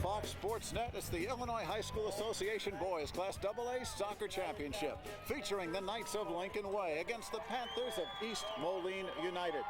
Fox Sports Net. It's the Illinois High School Association Boys Class AA Soccer Championship, featuring the Knights of Lincoln Way against the Panthers of East Moline United.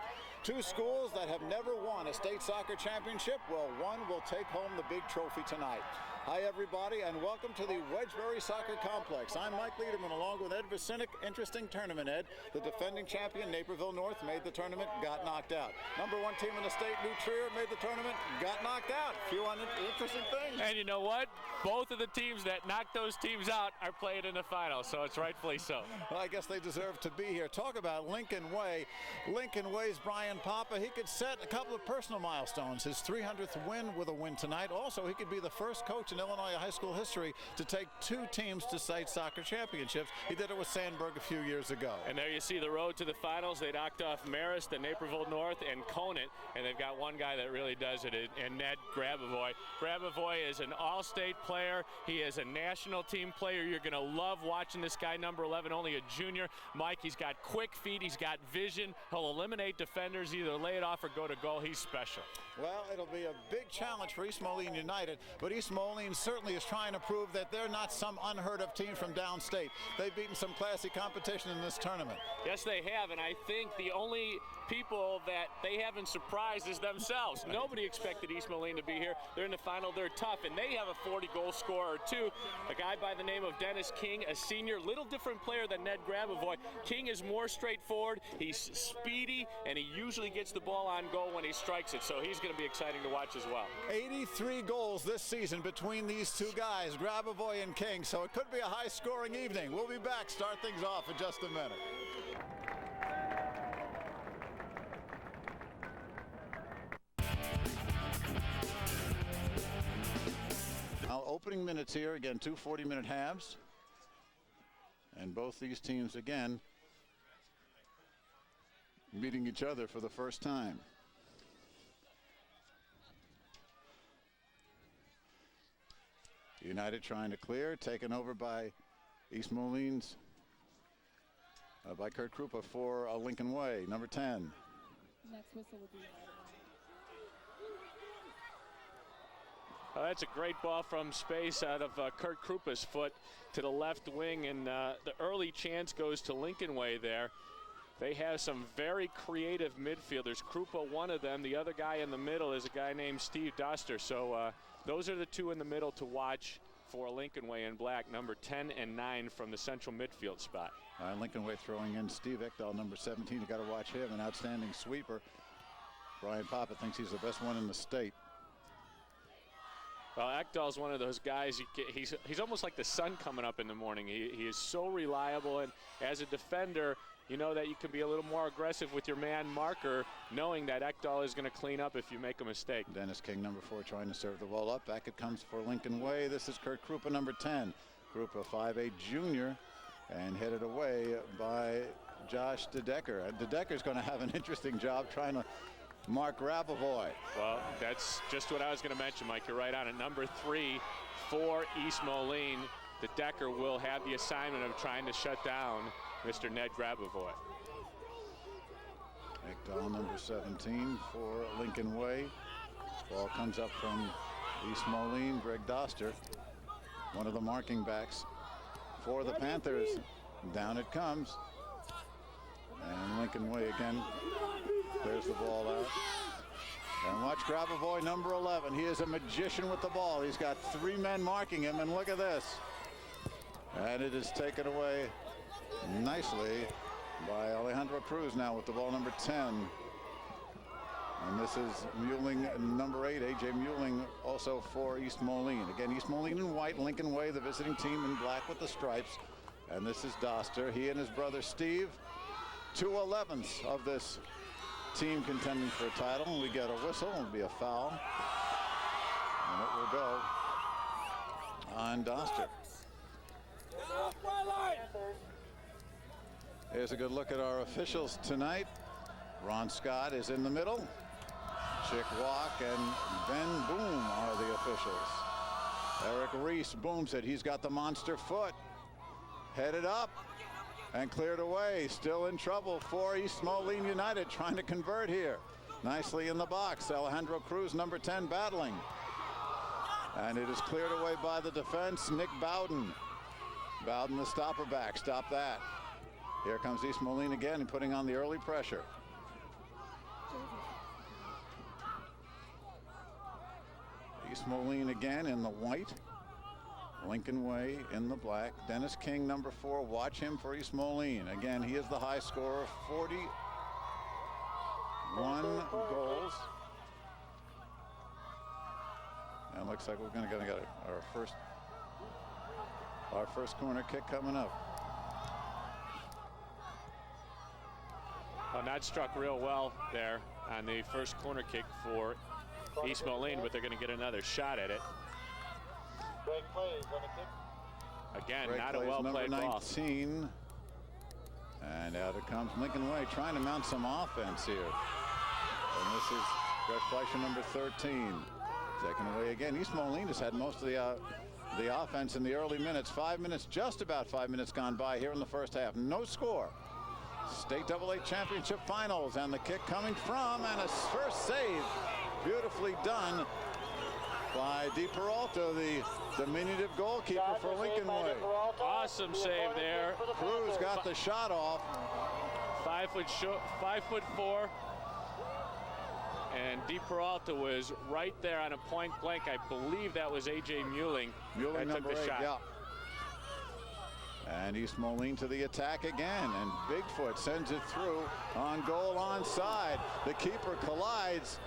Two schools that have never won a state soccer championship. Well, one will take home the big trophy tonight. Hi, everybody, and welcome to the Wedgebury Soccer Complex. I'm Mike Liederman, along with Ed Vicinic. Interesting tournament, Ed. The defending champion, Naperville North, made the tournament, got knocked out. Number one team in the state, New Trier, made the tournament, got knocked out. A few interesting things. And you know what? Both of the teams that knocked those teams out are playing in the final, so it's rightfully so. Well, I guess they deserve to be here. Talk about Lincoln Way. Lincoln Way's Brian Papa. He could set a couple of personal milestones. His 300th win with a win tonight. Also, he could be the first coach in Illinois high school history to take two teams to state soccer championships. He did it with Sandburg a few years ago. And there you see the road to the finals. They knocked off Marist, the Naperville North, and Conant, and they've got one guy that really does it, and Ned Grabavoy. Grabavoy is an all-state player. He is a national team player. You're going to love watching this guy, number 11, only a junior. Mike, he's got quick feet. He's got vision. He'll eliminate defenders, either lay it off or go to goal. He's special. Well, it'll be a big challenge for East Moline United, but East Moline certainly is trying to prove that they're not some unheard of team from downstate. They've beaten some classy competition in this tournament. Yes, they have, and I think the only people that they haven't surprised is themselves. Nobody expected East Moline to be here. They're in the final. They're tough, and they have a 40-goal scorer, too. A guy by the name of Dennis King, a senior, little different player than Ned Grabavoy. King is more straightforward. He's speedy, and he usually gets the ball on goal when he strikes it, so he's going to be exciting to watch as well. 83 goals this season between these two guys, Grabavoy and King, so it could be a high-scoring evening. We'll be back, start things off in just a minute. Now, opening minutes here, again, two 40-minute halves. And both these teams, again, meeting each other for the first time. United trying to clear, taken over by East Moline's, by Kurt Krupa for Lincoln Way, number 10. Next whistle will be That's a great ball from space out of Kurt Krupa's foot to the left wing, and the early chance goes to Lincoln Way there. They have some very creative midfielders. Krupa, one of them. The other guy in the middle is a guy named Steve Doster. So those are the two in the middle to watch for Lincoln Way in black, number 10 and 9 from the central midfield spot. Lincoln Way throwing in Steve Ekdahl, number 17. You got to watch him, an outstanding sweeper. Brian Papa thinks he's the best one in the state. Well, Ekdahl's one of those guys, he's almost like the sun coming up in the morning. He is so reliable, and as a defender, you know that you can be a little more aggressive with your man marker, knowing that Ekdahl is going to clean up if you make a mistake. Dennis King, number 4, trying to serve the ball up. Back it comes for Lincoln Way. This is Kurt Krupa, number 10. Krupa, 5'8" junior, and headed away by Josh DeDecker. DeDecker's going to have an interesting job trying to mark Grabavoy. Well, that's just what I was going to mention, Mike. You're right on it. Number 3 for East Moline. DeDecker will have the assignment of trying to shut down Mr. Ned Grabavoy. Ekdahl, number 17 for Lincoln Way. Ball comes up from East Moline. Greg Doster, one of the marking backs for the Panthers. Down it comes. And Lincoln Way again clears the ball out. And watch Grabavoy, number 11. He is a magician with the ball. He's got 3 men marking him, and look at this. And it is taken away nicely by Alejandro Cruz now with the ball, number 10. And this is Muling, number 8, A.J. Muling, also for East Moline. Again, East Moline in white, Lincoln Way, the visiting team, in black with the stripes. And this is Doster. He and his brother Steve, 2/11ths of this team contending for a title. We get a whistle. It'll be a foul. And it will go on Doster. Here's a good look at our officials tonight. Ron Scott is in the middle. Chick Walk and Ben Boom are the officials. Eric Reese booms it. He's got the monster foot. Headed up and cleared away. Still in trouble for East Moline United, trying to convert here. Nicely in the box. Alejandro Cruz, number 10, battling. And it is cleared away by the defense. Nick Bowden. Bowden, the stopper back. Stop that. Here comes East Moline again and putting on the early pressure. East Moline again in the white. Lincoln Way in the black. Dennis King, number 4. Watch him for East Moline. Again, he is the high scorer, 41 goals. And looks like we're going to get our first corner kick coming up. Well, that struck real well there on the first corner kick for East Moline, but they're going to get another shot at it. Break plays on the kick. Again, Break not a plays, well-played number ball. 19. And out it comes Lincoln Way, trying to mount some offense here. And this is Greg Fleischer, number 13. Taken away again. East Moline has had most of the offense in the early minutes. 5 minutes, just about 5 minutes gone by here in the first half. No score. State AA Championship Finals, and the kick coming from, and a first save, beautifully done by DiPeralta, the diminutive goalkeeper for Lincoln Way. Awesome save there. Cruz got the shot off. 5'4", and DiPeralta was right there on a point blank. I believe that was AJ Muling that took the 8, shot. yeah. And East Moline to the attack again, and Bigfoot sends it through on goal onside. The keeper collides,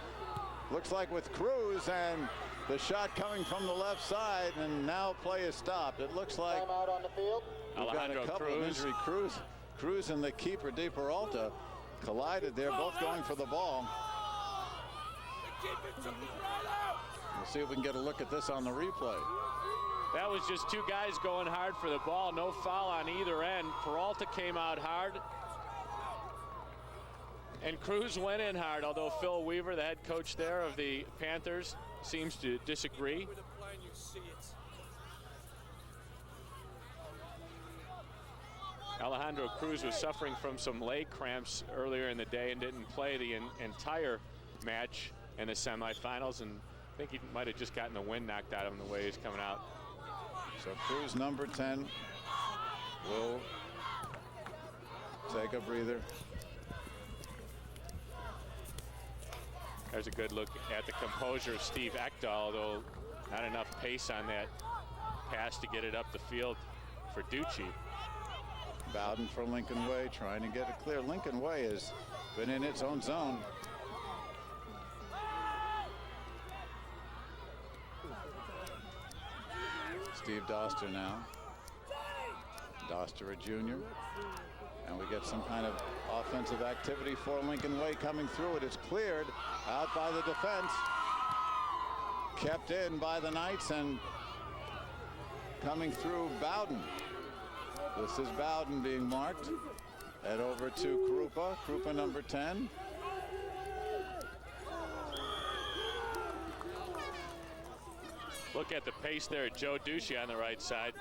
looks like with Cruz, and the shot coming from the left side, and now play is stopped. It looks like Time out on the field. we've got a couple of injury. Cruz and the keeper DiPeralta collided there, both going for the ball. We'll see if we can get a look at this on the replay. That was just two guys going hard for the ball. No foul on either end. Peralta came out hard, and Cruz went in hard, although Phil Weaver, the head coach there of the Panthers, seems to disagree. Alejandro Cruz was suffering from some leg cramps earlier in the day and didn't play the entire match in the semifinals, and I think he might have just gotten the wind knocked out of him the way he's coming out. So Cruz, number 10, will take a breather. There's a good look at the composure of Steve Ekdahl, although not enough pace on that pass to get it up the field for Ducci. Bowden for Lincoln Way, trying to get it clear. Lincoln Way has been in its own zone. Steve Doster now. Doster, a junior. And we get some kind of offensive activity for Lincoln Way coming through. It is cleared out by the defense. Kept in by the Knights, and coming through Bowden. This is Bowden being marked. Head over to Krupa. Krupa, number 10. Look at the pace there. Joe Ducci on the right side.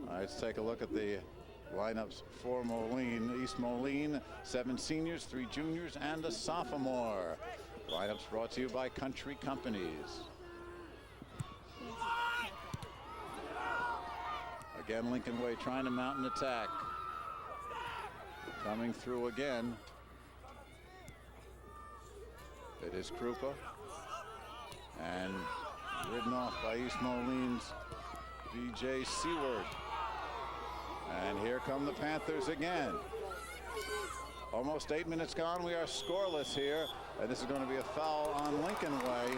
All right, let's take a look at the lineups for Moline. East Moline, 7 seniors, 3 juniors, and a sophomore. Lineups brought to you by Country Companies. Again, Lincoln Way trying to mount an attack. Coming through again. It is Krupa. And ridden off by East Moline's VJ Seward. And here come the Panthers again. Almost 8 minutes gone. We are scoreless here. And this is going to be a foul on Lincoln Way.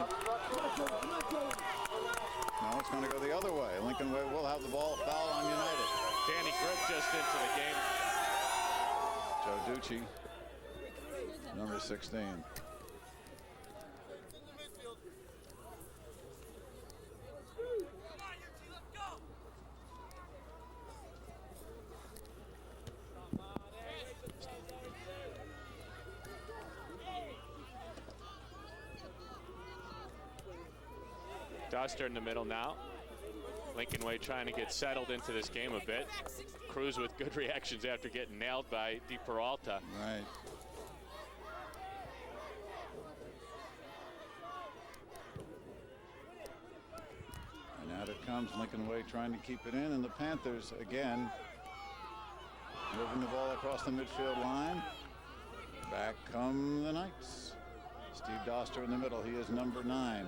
No, it's going to go the other way. Lincoln Way will have the ball. Foul on United. Danny Gripp just into the game. Joe Ducci, number 16. Doster in the middle now. Lincoln Way trying to get settled into this game a bit. Cruz with good reactions after getting nailed by DiPeralta. Right. And out it comes. Lincoln Way trying to keep it in, and the Panthers again moving the ball across the midfield line. Back come the Knights. Steve Doster in the middle. He is number 9.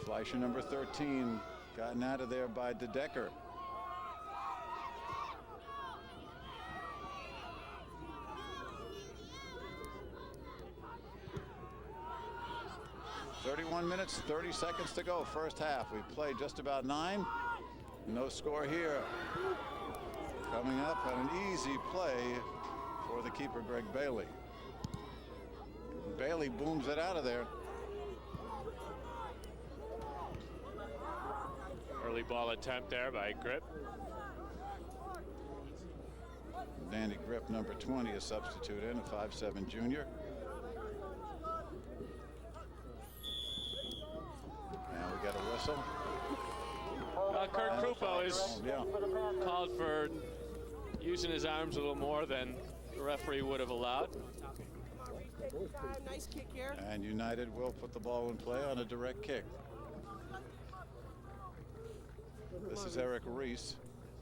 Fleischer number 13. Gotten out of there by DeDecker. "31 minutes, 30 seconds to go, first half. We played just about 9. No score here. Coming up, an easy play for the keeper, Greg Bailey. Bailey booms it out of there. Early ball attempt there by Grip. Danny Grip, number 20, a substitute in, a 5'7" junior. And we got a whistle. Kurt Krupo is called for using his arms a little more than the referee would have allowed. Nice kick here. And United will put the ball in play on a direct kick. This is Eric Reese.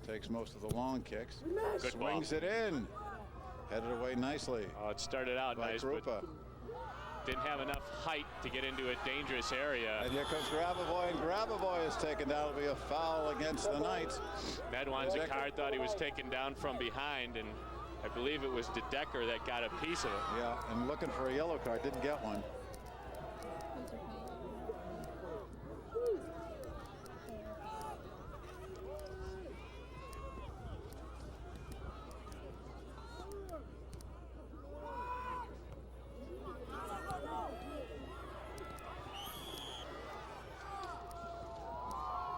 Takes most of the long kicks. Good Swings ball. it in. Headed away nicely Oh, it started out by nice, Krupa. but didn't have enough height to get into a dangerous area. And here comes Grabavoy, and Grabavoy is taken down. It'll be a foul against the Knights. Ned Wanzikar thought he was taken down from behind, and I believe it was DeDecker that got a piece of it. Yeah, and looking for a yellow card, didn't get one.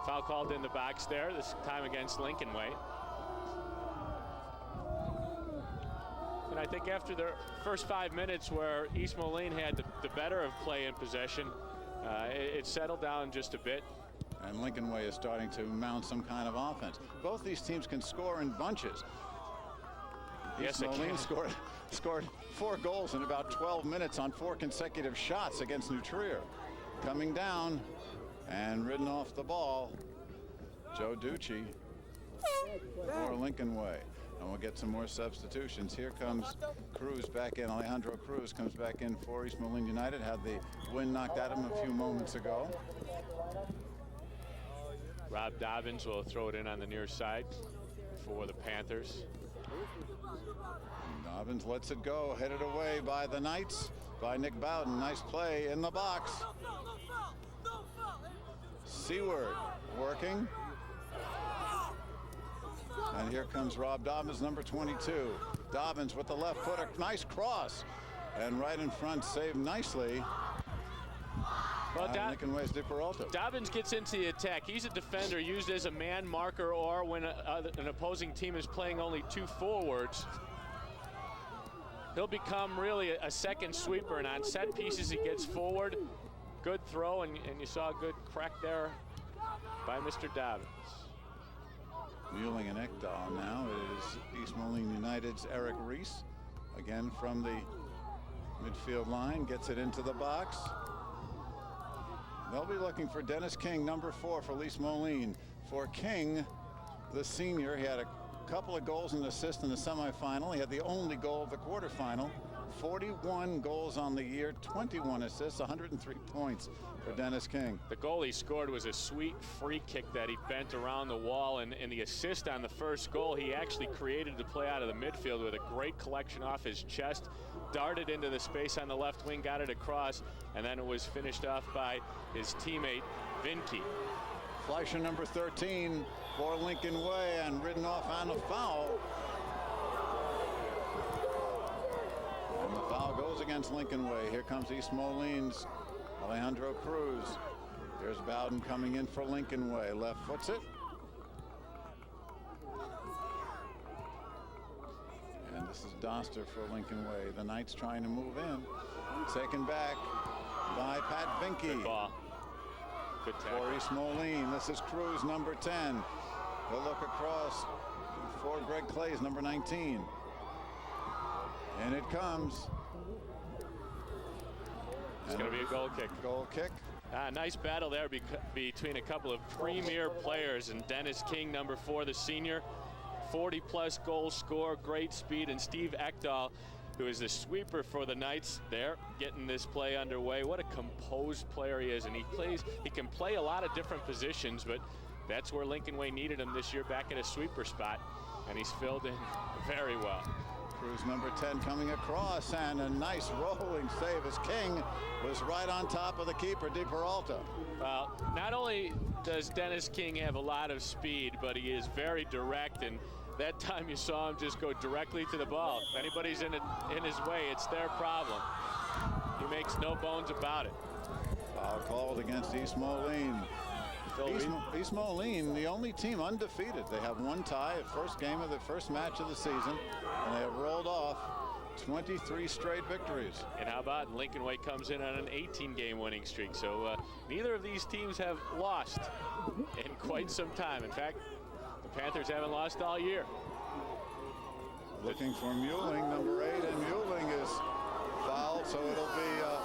Foul called in the box there, this time against Lincoln Way. And I think after the first 5 minutes where East Moline had the better of play in possession, it settled down just a bit. And Lincoln Way is starting to mount some kind of offense. Both these teams can score in bunches. Yes, East they Moline can. scored 4 goals in about 12 minutes on 4 consecutive shots against New Trier. Coming down and ridden off the ball, Joe Ducci for Lincoln Way. And we'll get some more substitutions. Here comes Cruz back in. Alejandro Cruz comes back in for East Moline United. Had the wind knocked at him a few moments ago. Rob Dobbins will throw it in on the near side for the Panthers. Dobbins lets it go, headed away by the Knights, by Nick Bowden. Nice play in the box. Seward working. And here comes Rob Dobbins, number 22. Dobbins with the left foot, a nice cross. And right in front, saved nicely. Well, Lincoln Way's DiPeralta. Dobbins gets into the attack. He's a defender used as a man marker, or when an opposing team is playing only 2 forwards, he'll become really a second sweeper. And on set pieces, he gets forward. Good throw, and you saw a good crack there by Mr. Dobbins. Mueling and Ekdahl now. It is East Moline United's Eric Reese. Again from the midfield line. Gets it into the box. They'll be looking for Dennis King, number 4 for East Moline. For King, the senior, he had a couple of goals and assists in the semifinal. He had the only goal of the quarterfinal. 41 goals on the year, 21 assists, 103 points for Dennis King. The goal he scored was a sweet free kick that he bent around the wall, and the assist on the first goal, he actually created the play out of the midfield with a great collection off his chest, darted into the space on the left wing, got it across, and then it was finished off by his teammate Vinke. Fleischer, number 13 for Lincoln Way, and ridden off on a foul. And the foul goes against Lincoln Way. Here comes East Moline's Alejandro Cruz. There's Bowden coming in for Lincoln Way. Left foots it. And this is Doster for Lincoln Way. The Knights trying to move in. Taken back by Pat Vinke. Good ball. Good tackle. For East Moline, this is Cruz, number 10. He'll look across for Greg Clays, number 19. And it comes. It's going to be a goal kick. Goal kick. Nice battle there between a couple of premier players, and Dennis King, number 4, the senior, 40-plus goal scorer, great speed, and Steve Ekdahl, who is the sweeper for the Knights. There, getting this play underway. What a composed player he is, and he can play a lot of different positions, but that's where Lincoln Way needed him this year, back at a sweeper spot, and he's filled in very well. Cruz, number 10, coming across, and a nice rolling save as King was right on top of the keeper, DiPeralta. Well, not only does Dennis King have a lot of speed, but he is very direct, and that time you saw him just go directly to the ball. If anybody's in his way, it's their problem. He makes no bones about it. Foul called against East Moline. East Moline, the only team undefeated. They have one tie at first game of the first match of the season, and they have rolled off 23 straight victories. And how about Lincoln Way comes in on an 18-game winning streak. So neither of these teams have lost in quite some time. In fact, the Panthers haven't lost all year. Looking for Muling, number 8, and Muling is fouled, so it'll be a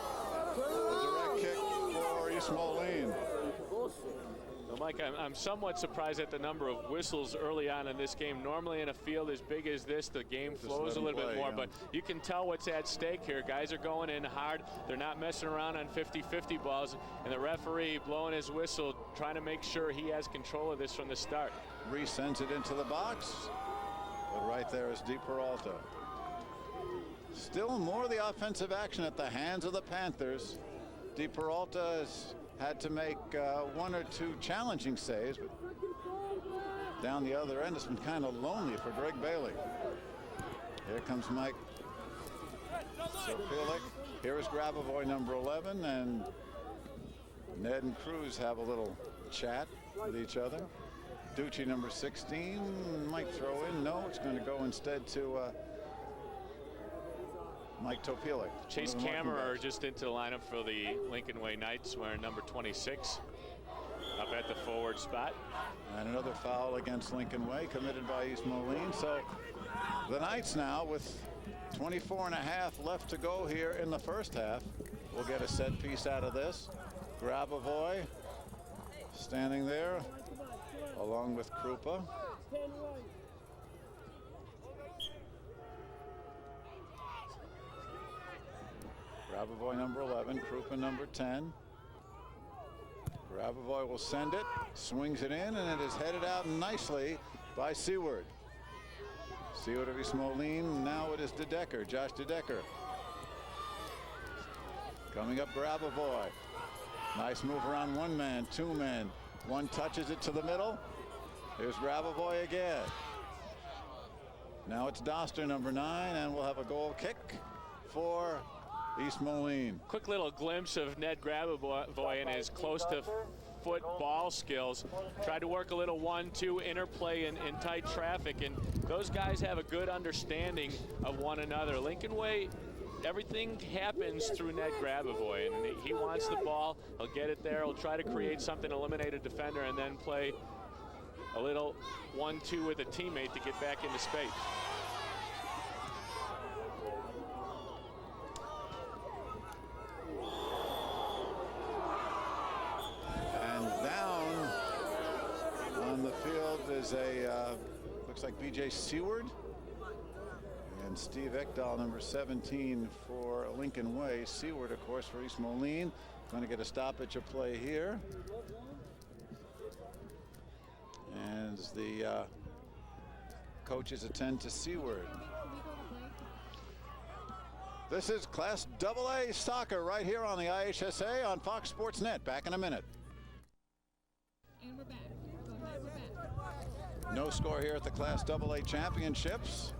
direct kick for East Moline. Well, Mike, I'm somewhat surprised at the number of whistles early on in this game. Normally in a field as big as this, the game flows a little bit more, but you can tell what's at stake here. Guys are going in hard. They're not messing around on 50-50 balls, and the referee blowing his whistle, trying to make sure he has control of this from the start. Reese sends it into the box, but right there is DiPeralta. Still more of the offensive action at the hands of the Panthers. DiPeralta has had to make 1 or 2 challenging saves, but down the other end it's been kind of lonely for Greg Bailey. Here comes Mike Sopilik. Here is Grabavoy, number 11, and Ned and Cruz have a little chat with each other. Ducci, number 16, might throw in. No, it's going to go instead to Mike Topilik. Chase Kammerer just into the lineup for the Lincoln Way Knights, wearing number 26 up at the forward spot. And another foul against Lincoln Way committed by East Moline. So the Knights now, with 24 and a half left to go here in the first half, will get a set piece out of this. Grabavoy standing there along with Krupa. Grabavoy, number 11, Krupa, number 10. Grabavoy will send it, swings it in, and it is headed out nicely by Seward. Seward of East Moline. Now it is DeDecker, Josh DeDecker. Coming up, Grabavoy. Nice move around 1 man, 2 men. One touches it to the middle. Here's Grabavoy again. Now it's Doster, number 9, and we'll have a goal kick for East Moline. Quick little glimpse of Ned Grabavoy and his close-to-foot ball skills. Tried to work a little 1-2 interplay in tight traffic, and those guys have a good understanding of one another. Lincoln Way, everything happens through Ned Grabavoy, and he wants the ball. He'll get it there. He'll try to create something, eliminate a defender, and then play a little 1-2 with a teammate to get back into space. Is a looks like BJ Seward and Steve Ekdahl, number 17 for Lincoln Way. Seward, of course, for East Moline. Going to get a stoppage of play here. And the coaches attend to Seward. This is Class AA soccer right here on the IHSA on Fox Sports Net. Back in a minute. And we're back. No score here at the Class AA Championships.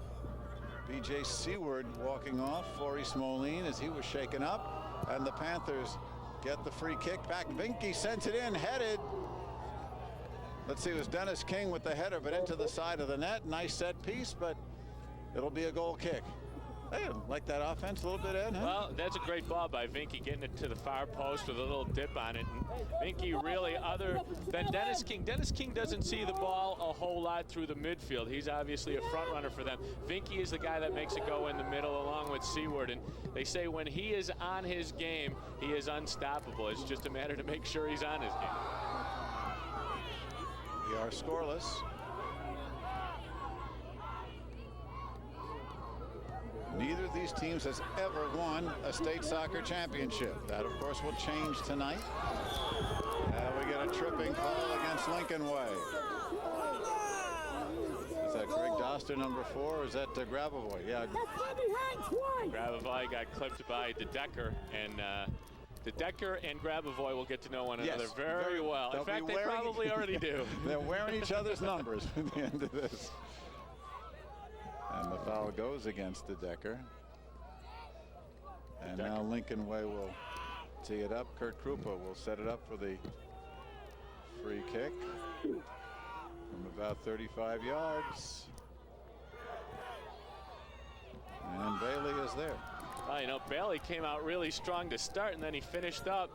BJ Seward walking off for East Moline as he was shaken up, and the Panthers get the free kick back. Vinky sends it in, headed. Let's see, it was Dennis King with the header, but into the side of the net. Nice set piece, but it'll be a goal kick. Hey, like that offense a little bit, Ed, huh? Well, that's a great ball by Vinky, getting it to the far post with a little dip on it. And Vinky really, other than Dennis King doesn't see the ball a whole lot through the midfield. He's obviously a front runner for them. Vinky is the guy that makes it go in the middle along with Seward. And they say when he is on his game, he is unstoppable. It's just a matter to make sure he's on his game. We are scoreless. Neither of these teams has ever won a state soccer championship. That, of course, will change tonight. We get a tripping call against Lincoln Way. Is that Greg Doster, number 4, or is that Grabavoy? Yeah. Grabavoy got clipped by DeDecker, and DeDecker and Grabavoy will get to know one another very well. In fact, they probably already do. They're wearing each other's numbers at the end of this. And the foul goes against DeDecker. And now Lincoln Way will tee it up. Kurt Krupa will set it up for the free kick from about 35 yards. And Bailey is there. Well, you know, Bailey came out really strong to start, and then he finished up.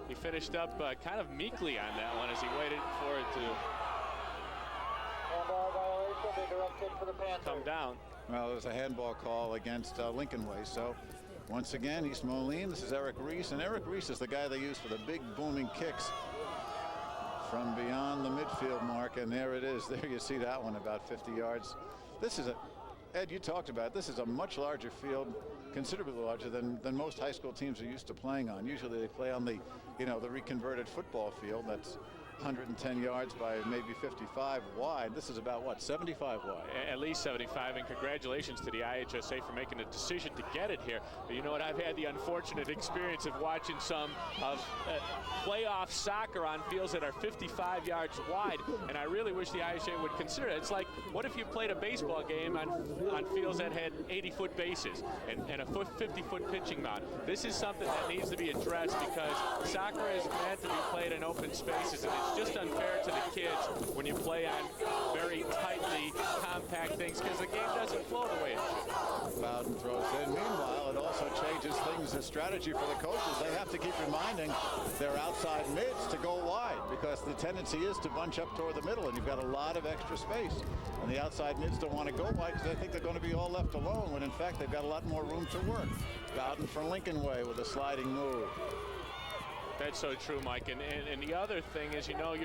He finished up kind of meekly on that one as he waited for it to come down. Well, there's a handball call against Lincoln Way. So once again, East Moline. This is Eric Reese, and Eric Reese is the guy they use for the big booming kicks from beyond the midfield mark. And there it is. There you see that one about 50 yards. This is Ed, you talked about it. This is a much larger field, considerably larger than most high school teams are used to playing on. Usually they play on the reconverted football field that's 110 yards by maybe 55 wide. This is about, what, 75 wide? At least 75, and congratulations to the IHSA for making a decision to get it here. But you know what? I've had the unfortunate experience of watching some of playoff soccer on fields that are 55 yards wide, and I really wish the IHSA would consider it. It's like, what if you played a baseball game on fields that had 80-foot bases and a 50-foot pitching mound? This is something that needs to be addressed because soccer is meant to be played in open spaces, and it's just unfair to the kids when you play on very tightly compact things because the game doesn't flow the way it should. Bowden throws in. Meanwhile, it also changes things as strategy for the coaches. They have to keep reminding their outside mids to go wide because the tendency is to bunch up toward the middle, and you've got a lot of extra space. And the outside mids don't want to go wide because they think they're going to be all left alone when in fact they've got a lot more room to work. Bowden from Lincoln Way with a sliding move. That's so true, Mike. And the other thing is, you know,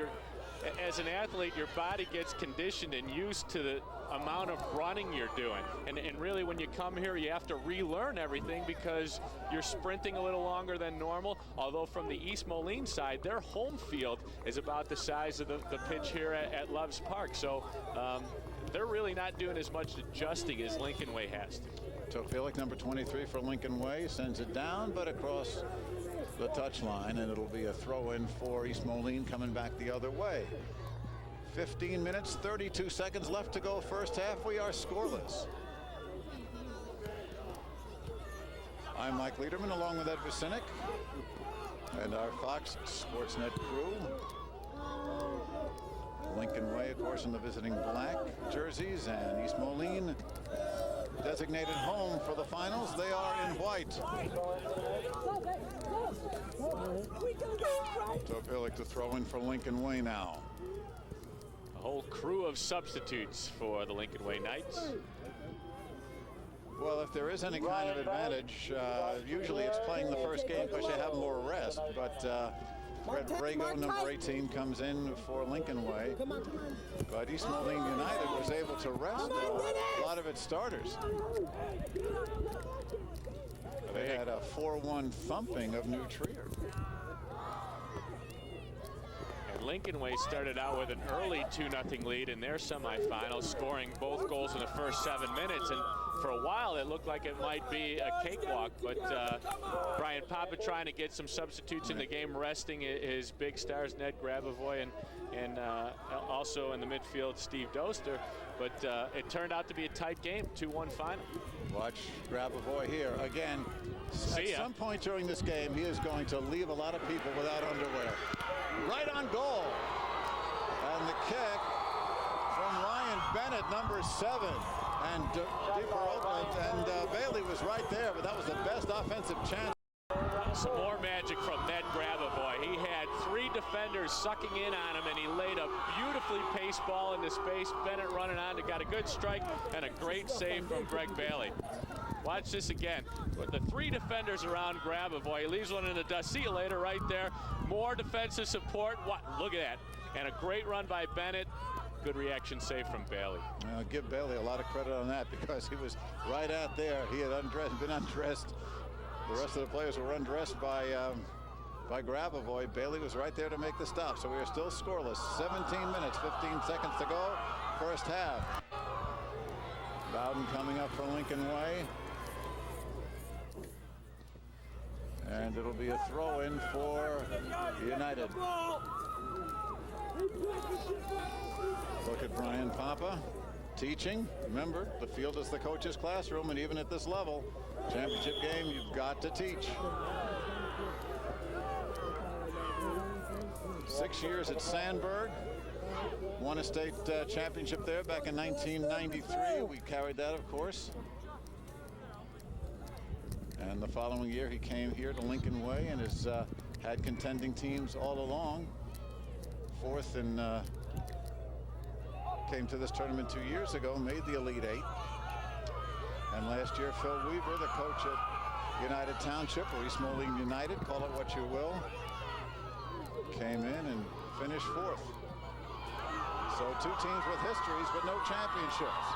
as an athlete, your body gets conditioned and used to the amount of running you're doing. And really, when you come here, you have to relearn everything because you're sprinting a little longer than normal. Although from the East Moline side, their home field is about the size of the pitch here at Loves Park. So they're really not doing as much adjusting as Lincoln Way has to. Tofilic, number 23 for Lincoln Way, sends it down, but across the touchline, and it'll be a throw-in for East Moline coming back the other way. 15 minutes, 32 seconds left to go first half. We are scoreless. I'm Mike Lederman along with Ed Vucinic and our Fox Sportsnet crew. Lincoln Way, of course, in the visiting black jerseys, and East Moline designated home for the finals. They are in white. Topilic to throw in for Lincoln Way now. A whole crew of substitutes for the Lincoln Way Knights. Well, if there is any kind of advantage, usually it's playing the first game because you have more rest, but Fred Brago, number 18, comes in for Lincoln Way. But East Moline United was able to rest a lot of its starters. They had a 4-1 thumping of New Trier. And Lincoln Way started out with an early 2-0 lead in their semifinals, scoring both goals in the first 7 minutes. And for a while, it looked like it might be a cakewalk, but Brian Papa trying to get some substitutes in the game, resting his big stars, Ned Grabavoy, and also in the midfield, Steve Doster. But it turned out to be a tight game, 2-1 final. Watch Grabavoy here again. At some point during this game, he is going to leave a lot of people without underwear. Right on goal. And the kick from Ryan Bennett, number 7. and Bailey was right there, but that was the best offensive chance. Some more magic from Ned Grabavoy. He had 3 defenders sucking in on him, and he laid a beautifully paced ball into space. Bennett running on, got a good strike and a great save from Greg Bailey. Watch this again. With the 3 defenders around Grabavoy, he leaves one in the dust. See you later right there. More defensive support. What? Look at that. And a great run by Bennett. Good reaction save from Bailey. I'll give Bailey a lot of credit on that because he was right out there. He had been undressed. The rest of the players were undressed by Grabavoy. Bailey was right there to make the stop. So we are still scoreless. 17 minutes, 15 seconds to go. First half. Bowden coming up for Lincoln Way. And it'll be a throw-in for United. Look at Brian Papa teaching. Remember, the field is the coach's classroom, and even at this level, championship game, you've got to teach. 6 years at Sandburg. Won a state championship there back in 1993. We carried that, of course. And the following year, he came here to Lincoln Way and has had contending teams all along. 4th in came to this tournament 2 years ago, made the Elite 8. And last year, Phil Weaver, the coach at United Township, or East Moline United, call it what you will, came in and finished 4th. So 2 teams with histories, but no championships.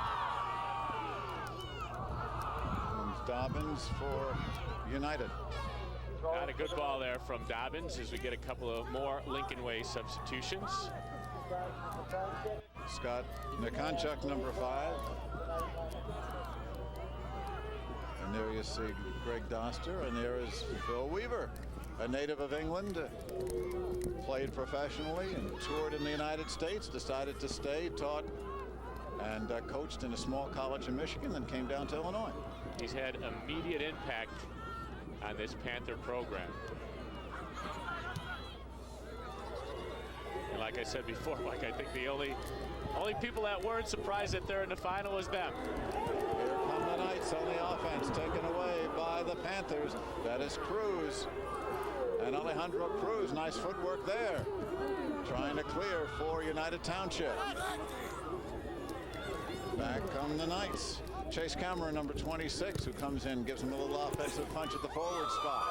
And Dobbins for United. Got a good ball there from Dobbins as we get a couple of more Lincoln Way substitutions. Scott Nikonchuk, number 5. And there you see Greg Doster, and there is Phil Weaver, a native of England, played professionally and toured in the United States, decided to stay, taught, and coached in a small college in Michigan, then came down to Illinois. He's had immediate impact on this Panther program. And like I said before, Mike, I think the only people that weren't surprised that they're in the final is them. Here come the Knights on the offense, taken away by the Panthers. That is Cruz. And Alejandro Cruz, nice footwork there. Trying to clear for United Township. Back come the Knights. Chase Cameron, number 26, who comes in, gives him a little offensive punch at the forward spot.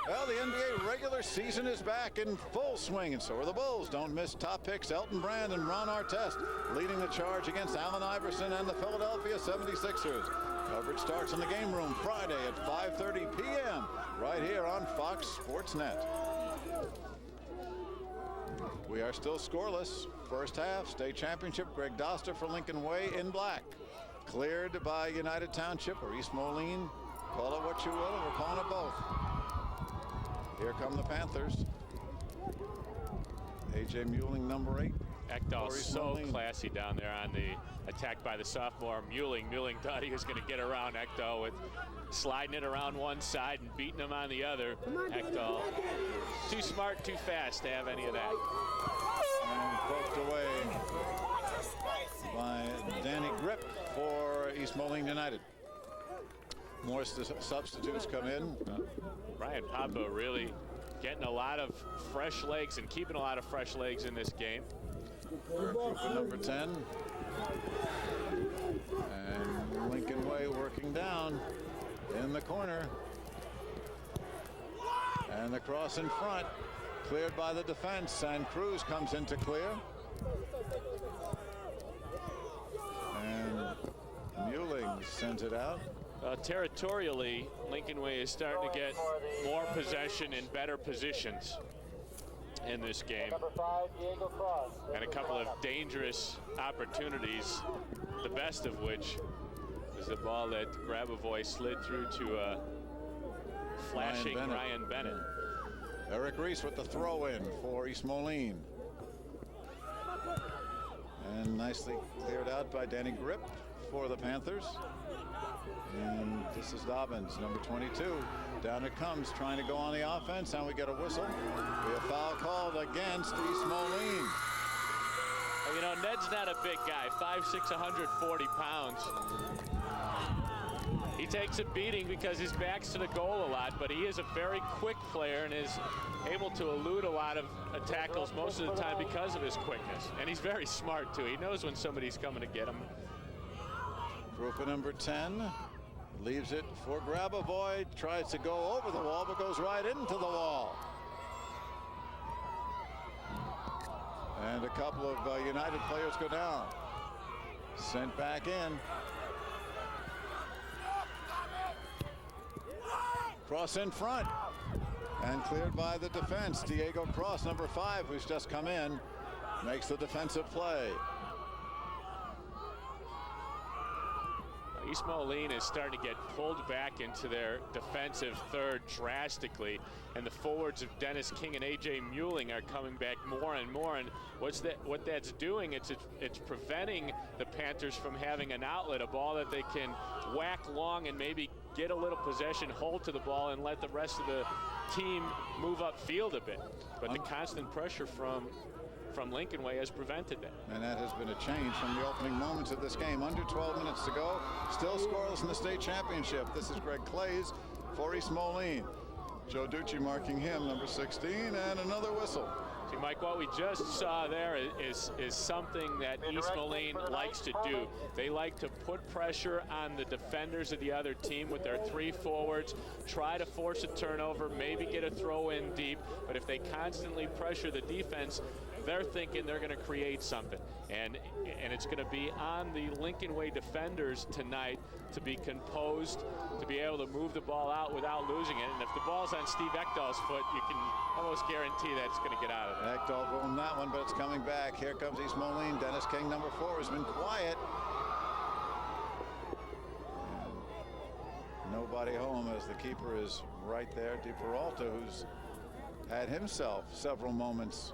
Well, the NBA regular season is back in full swing, and so are the Bulls. Don't miss top picks Elton Brand and Ron Artest leading the charge against Allen Iverson and the Philadelphia 76ers. Coverage starts in the game room Friday at 5:30 p.m. right here on Fox Sports Net. We are still scoreless. First half, state championship, Greg Doster for Lincoln Way in black. Cleared by United Township or East Moline. Call it what you will, and we're calling it both. Here come the Panthers. A.J. Muling, number 8. Ekdahl so classy down there on the attack by the sophomore Muling. Muling thought he was going to get around Ekdahl with sliding it around one side and beating him on the other. Ekdahl, too smart, too fast to have any of that. And poked away by Danny Grip for East Moline United. More substitutes come in. Brian Papa really getting a lot of fresh legs and keeping a lot of fresh legs in this game. Trooper number 10. And Lincoln Way working down in the corner. And the cross in front, cleared by the defense, and Cruz comes in to clear. And Muling sends it out. Territorially, Lincoln Way is starting to get more possession and better positions in this game. And a couple of dangerous opportunities, the best of which is the ball that Grabavoy slid through to flashing Ryan Bennett. Eric Reese with the throw-in for East Moline. And nicely cleared out by Danny Grip for the Panthers. And this is Dobbins, number 22. Down it comes, trying to go on the offense, and we get a whistle. Be a foul called against East Moline. You know, Ned's not a big guy, 5'6", 140 pounds. He takes a beating because his back's to the goal a lot, but he is a very quick player and is able to elude a lot of tackles most of the time because of his quickness. And he's very smart, too. He knows when somebody's coming to get him. Group of number 10 leaves it for Grabavoy, tries to go over the wall, but goes right into the wall. And a couple of United players go down. Sent back in. Cross in front. And cleared by the defense. Diego Cross, number 5, who's just come in, makes the defensive play. East Moline is starting to get pulled back into their defensive third drastically, and the forwards of Dennis King and A.J. Muling are coming back more and more. And what that's doing, it's preventing the Panthers from having an outlet, a ball that they can whack long and maybe get a little possession, hold to the ball, and let the rest of the team move upfield a bit. But the constant pressure from Lincoln Way has prevented that. And that has been a change from the opening moments of this game. Under 12 minutes to go. Still scoreless in the state championship. This is Greg Clays for East Moline. Joe Ducci marking him, number 16, and another whistle. See, Mike, what we just saw there is something that East Moline likes to do. They like to put pressure on the defenders of the other team with their 3 forwards, try to force a turnover, maybe get a throw in deep. But if they constantly pressure the defense, they're thinking they're going to create something. And it's going to be on the Lincoln Way defenders tonight to be composed, to be able to move the ball out without losing it. And if the ball's on Steve Ekdahl's foot, you can almost guarantee that it's going to get out of there. Ekdahl won that one, but it's coming back. Here comes East Moline. Dennis King, number 4, has been quiet. And nobody home as the keeper is right there. DiPeralta, who's had himself several moments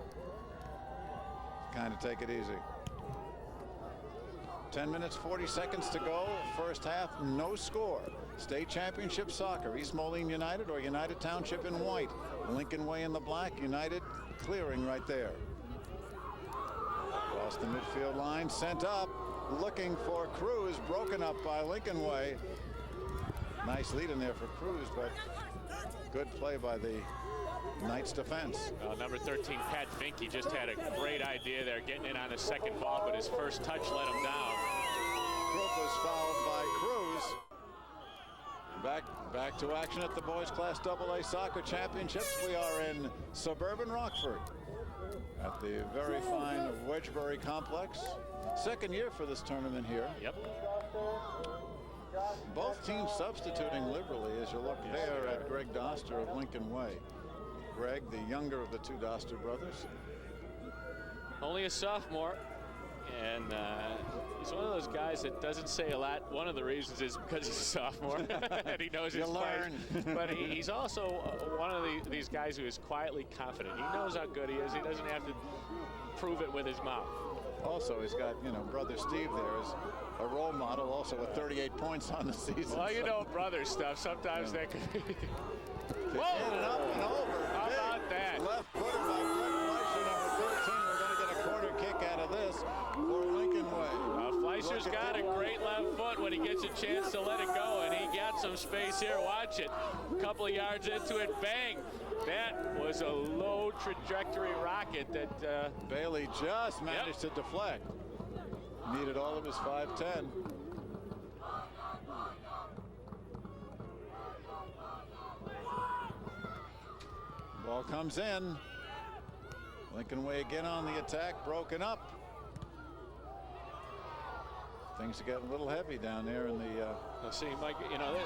kind of take it easy. 10 minutes, 40 seconds to go. First half, no score. State championship soccer. East Moline United or United Township in white. Lincoln Way in the black. United clearing right there. Across the midfield line, sent up. Looking for Cruz. Broken up by Lincoln Way. Nice lead in there for Cruz, but good play by the Knights defense. Number 13, Pat Finke, just had a great idea there, getting in on his second ball, but his first touch let him down. Krupp was fouled by Cruz. Back to action at the Boys Class AA Soccer Championships. We are in suburban Rockford at the very fine Wedgbury Complex. Second year for this tournament here. Yep. Both teams substituting liberally as you look there at Greg Doster of Lincoln Way. Greg, the younger of the 2 Doster brothers. Only a sophomore, and he's one of those guys that doesn't say a lot. One of the reasons is because he's a sophomore and he knows his players. But he's also one of these guys who is quietly confident. He knows how good he is. He doesn't have to prove it with his mouth. Also, he's got, brother Steve there is a role model, also with 38 points on the season. Well, brother stuff. Sometimes that could be. Whoa! And up and over. How about that? Left footer by Fred Fleischer, number 13. We're going to get a corner kick out of this for Lincoln Way. Fleischer's got a great left foot when he gets a chance to let it go, and he got some space here. Watch it. A couple of yards into it, bang. That was a low trajectory rocket that Bailey just managed to deflect. Needed all of his 5'10". Ball comes in. Lincoln Way again on the attack, broken up. Things are getting a little heavy down there in the. See, Mike,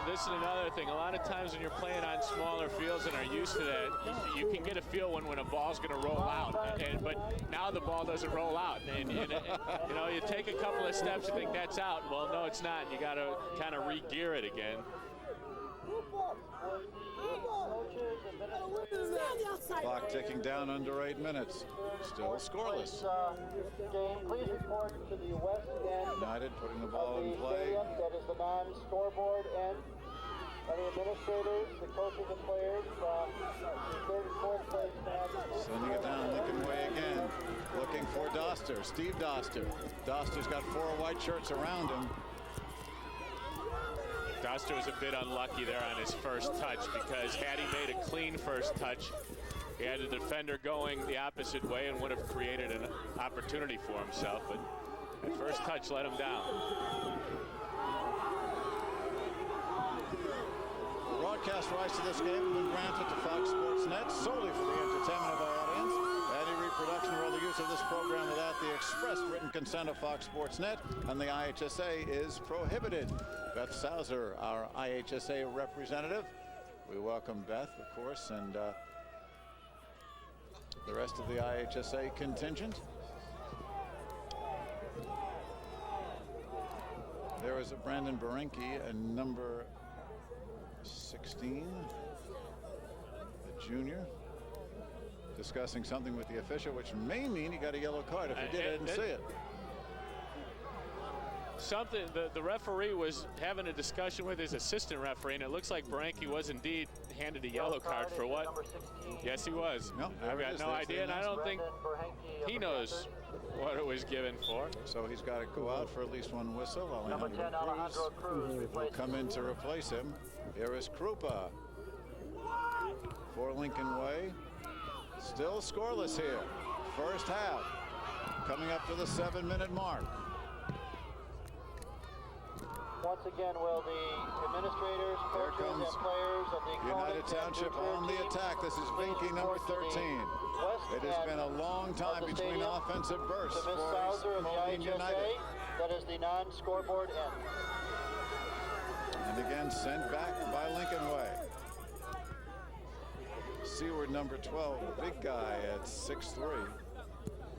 this is another thing. A lot of times when you're playing on smaller fields and are used to that, you can get a feel when a ball's going to roll out. But now the ball doesn't roll out. And you take a couple of steps and think that's out. Well, no, it's not. You got to kind of re-gear it again. Clock ticking down under 8 minutes. Still scoreless. Please report to the west end. United putting the ball in play. That is the non-scoreboard end. by the administrators, the coaches, and players from the third and fourth place match. Sending it down Lincoln Way again. Looking for Doster. Steve Doster. Doster's got 4 white shirts around him. Doster was a bit unlucky there on his first touch, because had he made a clean first touch, he had the defender going the opposite way and would have created an opportunity for himself, but that first touch let him down. Broadcast rights to this game have been granted to Fox Sports Net solely for the entertainment of our audience. Any reproduction or other use of this program without the express written consent of Fox Sports Net and the IHSA is prohibited. Beth Sauser, our IHSA representative. We welcome Beth, of course, and the rest of the IHSA contingent. There is a Brandon Berenke, a number 16, a junior, discussing something with the official, which may mean he got a yellow card. If he did, I didn't see it. Something the referee was having a discussion with his assistant referee, and it looks like Berenke was indeed handed a yellow card for what? Yes, he was. No, I've got no idea, and I don't think he knows what it was given for. So he's got to go out for at least one whistle. Alejandro Cruz will come in to replace him. Here is Krupa for Lincoln Way. Still scoreless here. First half. Coming up to the 7-minute mark. Once again, will the administrators, coaches, and players of the United Township on the attack. This is Vinky, number 13. It has been a long time between offensive bursts to Ms. for Sauser of the Moline IHSA. United. That is the non-scoreboard end. And again, sent back by Lincoln Way. Seward, number 12, big guy at 6'3".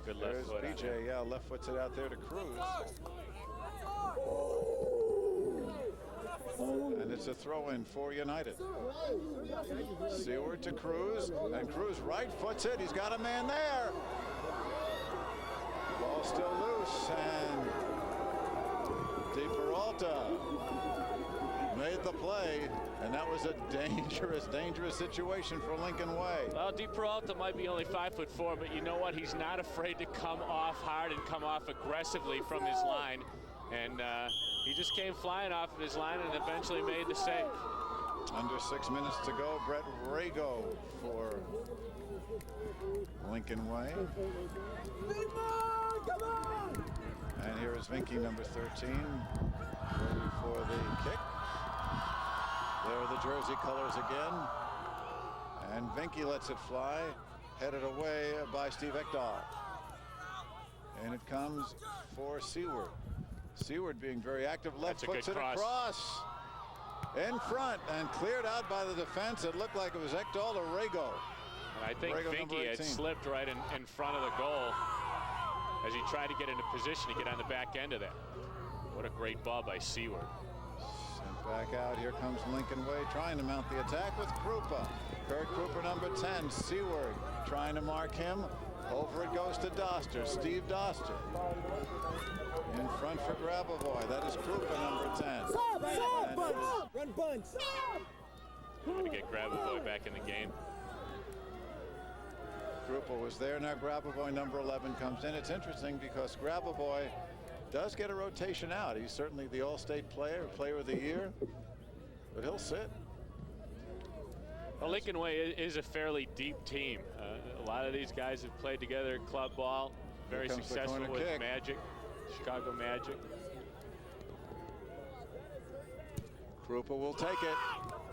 Good left There's foot. BJ, yeah, left foots it out there to Cruz. And it's a throw-in for United. Seward to Cruz, and Cruz right foots it. He's got a man there. Ball still loose, and DiPeralta made the play, and that was a dangerous situation for Lincoln Way. Well, DiPeralta might be only 5'4", but you know what? He's not afraid to come off hard and come off aggressively from his line. And he just came flying off of his line and eventually made the save. Under 6 minutes to go. Brett Rago for Lincoln Way. And here is Vinky, number 13, ready for the kick. There are the jersey colors again. And Vinky lets it fly, headed away by Steve Ekdahl. And it comes for Seward. Seward being very active, left foots it across in front and cleared out by the defense. It looked like it was Ekdahl to Rago. And I think Vinky had slipped right in front of the goal as he tried to get into position to get on the back end of that. What a great ball by Seward. Sent back out. Here comes Lincoln Way trying to mount the attack with Krupa. Kurt Krupa, number 10. Seward trying to mark him. Over it goes to Doster. Steve Doster. In front for Grabavoy. That is Krupa, number 10. Run bunts. Going to get Grabavoy back in the game. Krupa was there. Now Grabavoy, number 11, comes in. It's interesting because Grabavoy does get a rotation out. He's certainly the All-State player of the year, but he'll sit. Well, Lincoln Way is a fairly deep team. A lot of these guys have played together in club ball. Very successful with Magic, Chicago Magic. Krupa will take it.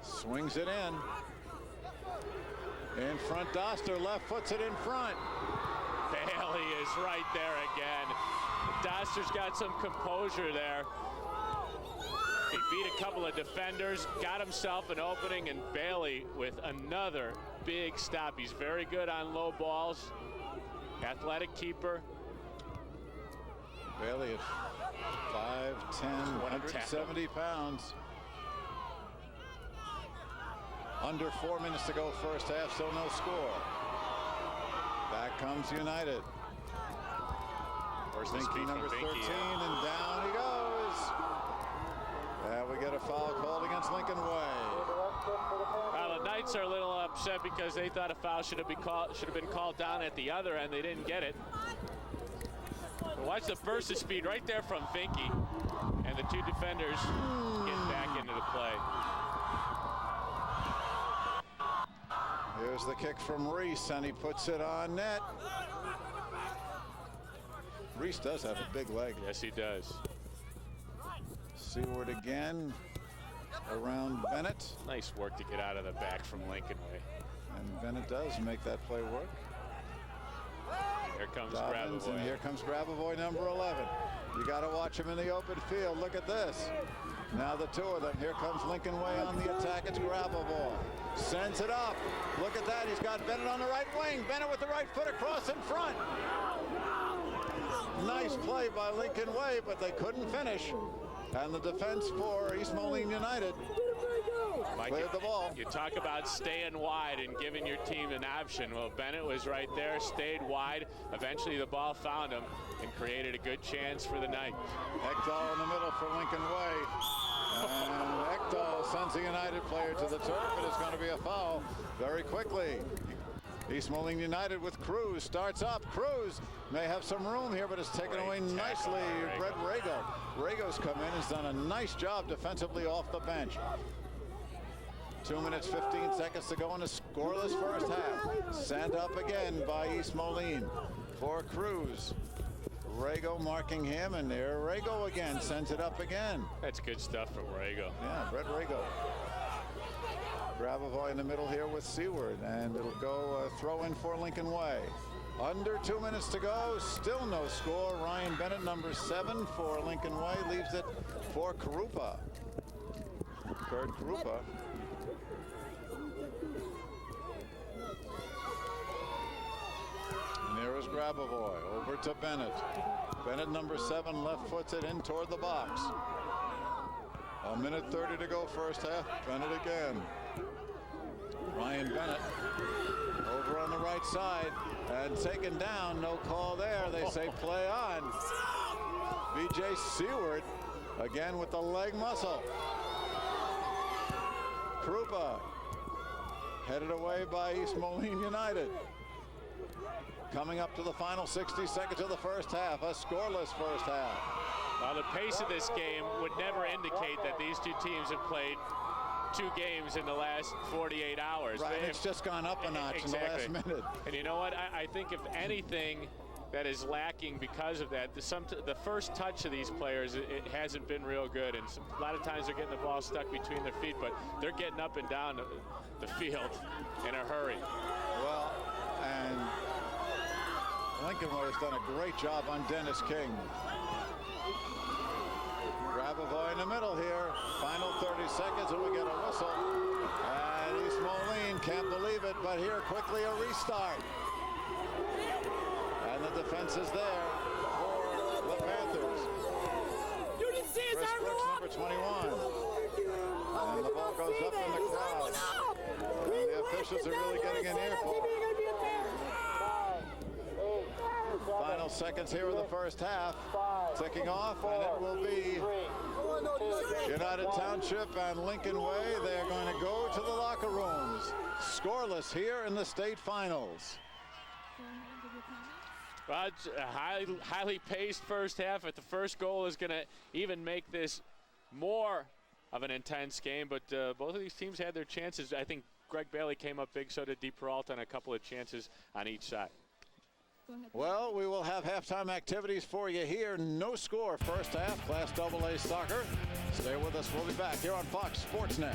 Swings it in. In front, Doster left foots it in front. Bailey is right there again. Doster's got some composure there. He beat a couple of defenders, got himself an opening, and Bailey with another big stop. He's very good on low balls. Athletic keeper. Bailey at 5'10", 170 pounds. Under 4 minutes to go first half, still no score. Back comes United. Vinky, number 13, and down he goes. And we get a foul called against Lincoln Way. The Knights are a little upset because they thought a foul should have been called down at the other end. They didn't get it. But watch the burst of speed right there from Vinky, and the two defenders get back into the play. Here's the kick from Reese, and he puts it on net. Reese does have a big leg. Yes, he does. Seward again around Bennett. Nice work to get out of the back from Lincoln Way. And Bennett does make that play work. Here comes Dobbins, Grabavoy. and here comes Grabavoy, number 11. You got to watch him in the open field. Look at this. Now the two of them. Here comes Lincoln Way on the attack. It's Grabavoy. Sends it up. Look at that. He's got Bennett on the right wing. Bennett with the right foot across in front. Nice play by Lincoln Way, but they couldn't finish. And the defense for East Moline United cleared the ball. You talk about staying wide and giving your team an option. Well, Bennett was right there, stayed wide. Eventually the ball found him and created a good chance for the Knights. Ekdahl in the middle for Lincoln Way. And Ekdahl sends the United player to the turf. It is going to be a foul very quickly. East Moline United with Cruz starts up. Cruz may have some room here, but it's taken away nicely. Brett Rago. Rago's come in, has done a nice job defensively off the bench. 2 minutes, 15 seconds to go in a scoreless first half. Sent up again by East Moline for Cruz. Rago marking him, and there Rago again sends it up again. That's good stuff from Rago. Yeah, Brett Rago. Grabavoy in the middle here with Seward, and it'll go throw in for Lincoln Way. Under 2 minutes to go, still no score. Ryan Bennett, number 7 for Lincoln Way, leaves it for Karupa. Kurt Karupa. And there is Grabavoy over to Bennett. Bennett, number 7, left foots it in toward the box. 1 minute 30 to go first half. Bennett again. Ryan Bennett over on the right side and taken down. No call there. They say play on. B.J. Seward again with the leg muscle. Krupa headed away by East Moline United. Coming up to the final 60 seconds of the first half. A scoreless first half. Well, the pace of this game would never indicate that these two teams have played 2 games in the last 48 hours. Right, it's just gone up a notch in the last minute. And you know what? I think if anything that is lacking because of that, the first touch of these players, it hasn't been real good. And a lot of times they're getting the ball stuck between their feet, but they're getting up and down the field in a hurry. Well, and Lincoln Way has done a great job on Dennis King. Grabavoy in the middle here. Final 30 seconds and we get a whistle. And East Moline can't believe it, but here quickly a restart. And the defense is there for the Panthers. Chris Brooks, number 21. And the ball goes up in the crowd. And the officials are really getting an earful. Final seconds here of the first half. Ticking off, and it will be United Township and Lincoln Way. They are going to go to the locker rooms. Scoreless here in the state finals. Well, it's a highly paced first half. But the first goal is going to even make this more of an intense game. But both of these teams had their chances. I think Greg Bailey came up big, so did Dee Peralta, on a couple of chances on each side. Well, we will have halftime activities for you here. No score first half, Class AA soccer. Stay with us. We'll be back here on Fox Sports Net.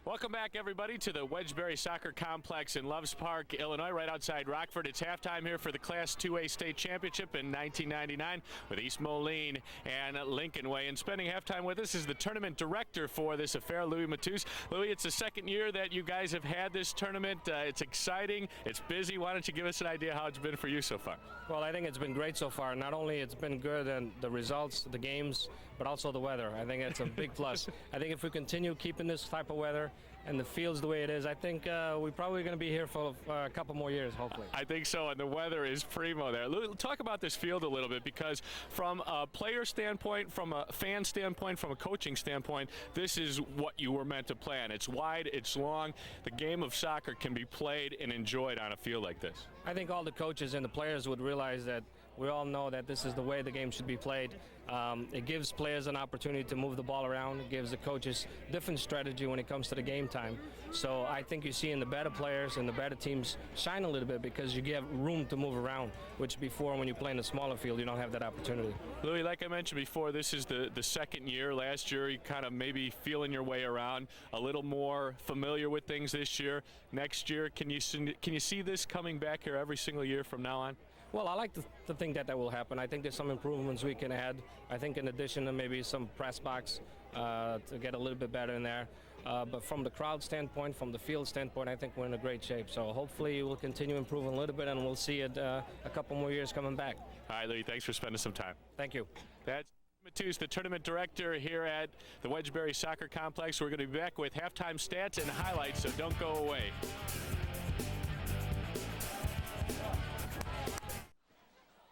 Welcome back, everybody, to the Wedgebury Soccer Complex in Loves Park, Illinois, right outside Rockford. It's halftime here for the Class 2A State Championship in 1999 with East Moline and Lincoln Way. And spending halftime with us is the tournament director for this affair, Louis Matus. Louis, it's the second year that you guys have had this tournament. It's exciting. It's busy. Why don't you give us an idea how it's been for you so far? Well, I think it's been great so far. Not only it's been good and the results, the games, but also the weather. I think that's a big plus. I think if we continue keeping this type of weather and the field's the way it is, I think we're probably going to be here for a couple more years, hopefully. I think so, and the weather is primo there. Talk about this field a little bit, because from a player standpoint, from a fan standpoint, from a coaching standpoint, this is what you were meant to play on. It's wide, it's long. The game of soccer can be played and enjoyed on a field like this. I think all the coaches and the players would realize that we all know that this is the way the game should be played. It gives players an opportunity to move the ball around. It gives the coaches different strategy when it comes to the game time. So I think you're seeing the better players and the better teams shine a little bit because you give room to move around, which before when you play in a smaller field, you don't have that opportunity. Louis, like I mentioned before, this is the second year. Last year, you kind of maybe feeling your way around, a little more familiar with things this year. Next year, can you see this coming back here every single year from now on? Well, I like to think that will happen. I think there's some improvements we can add. I think in addition to maybe some press box to get a little bit better in there. But from the crowd standpoint, from the field standpoint, I think we're in a great shape. So hopefully we'll continue improving a little bit, and we'll see it a couple more years coming back. All right, Louis, thanks for spending some time. Thank you. That's Matthews, the tournament director here at the Wedgebury Soccer Complex. We're going to be back with halftime stats and highlights, so don't go away.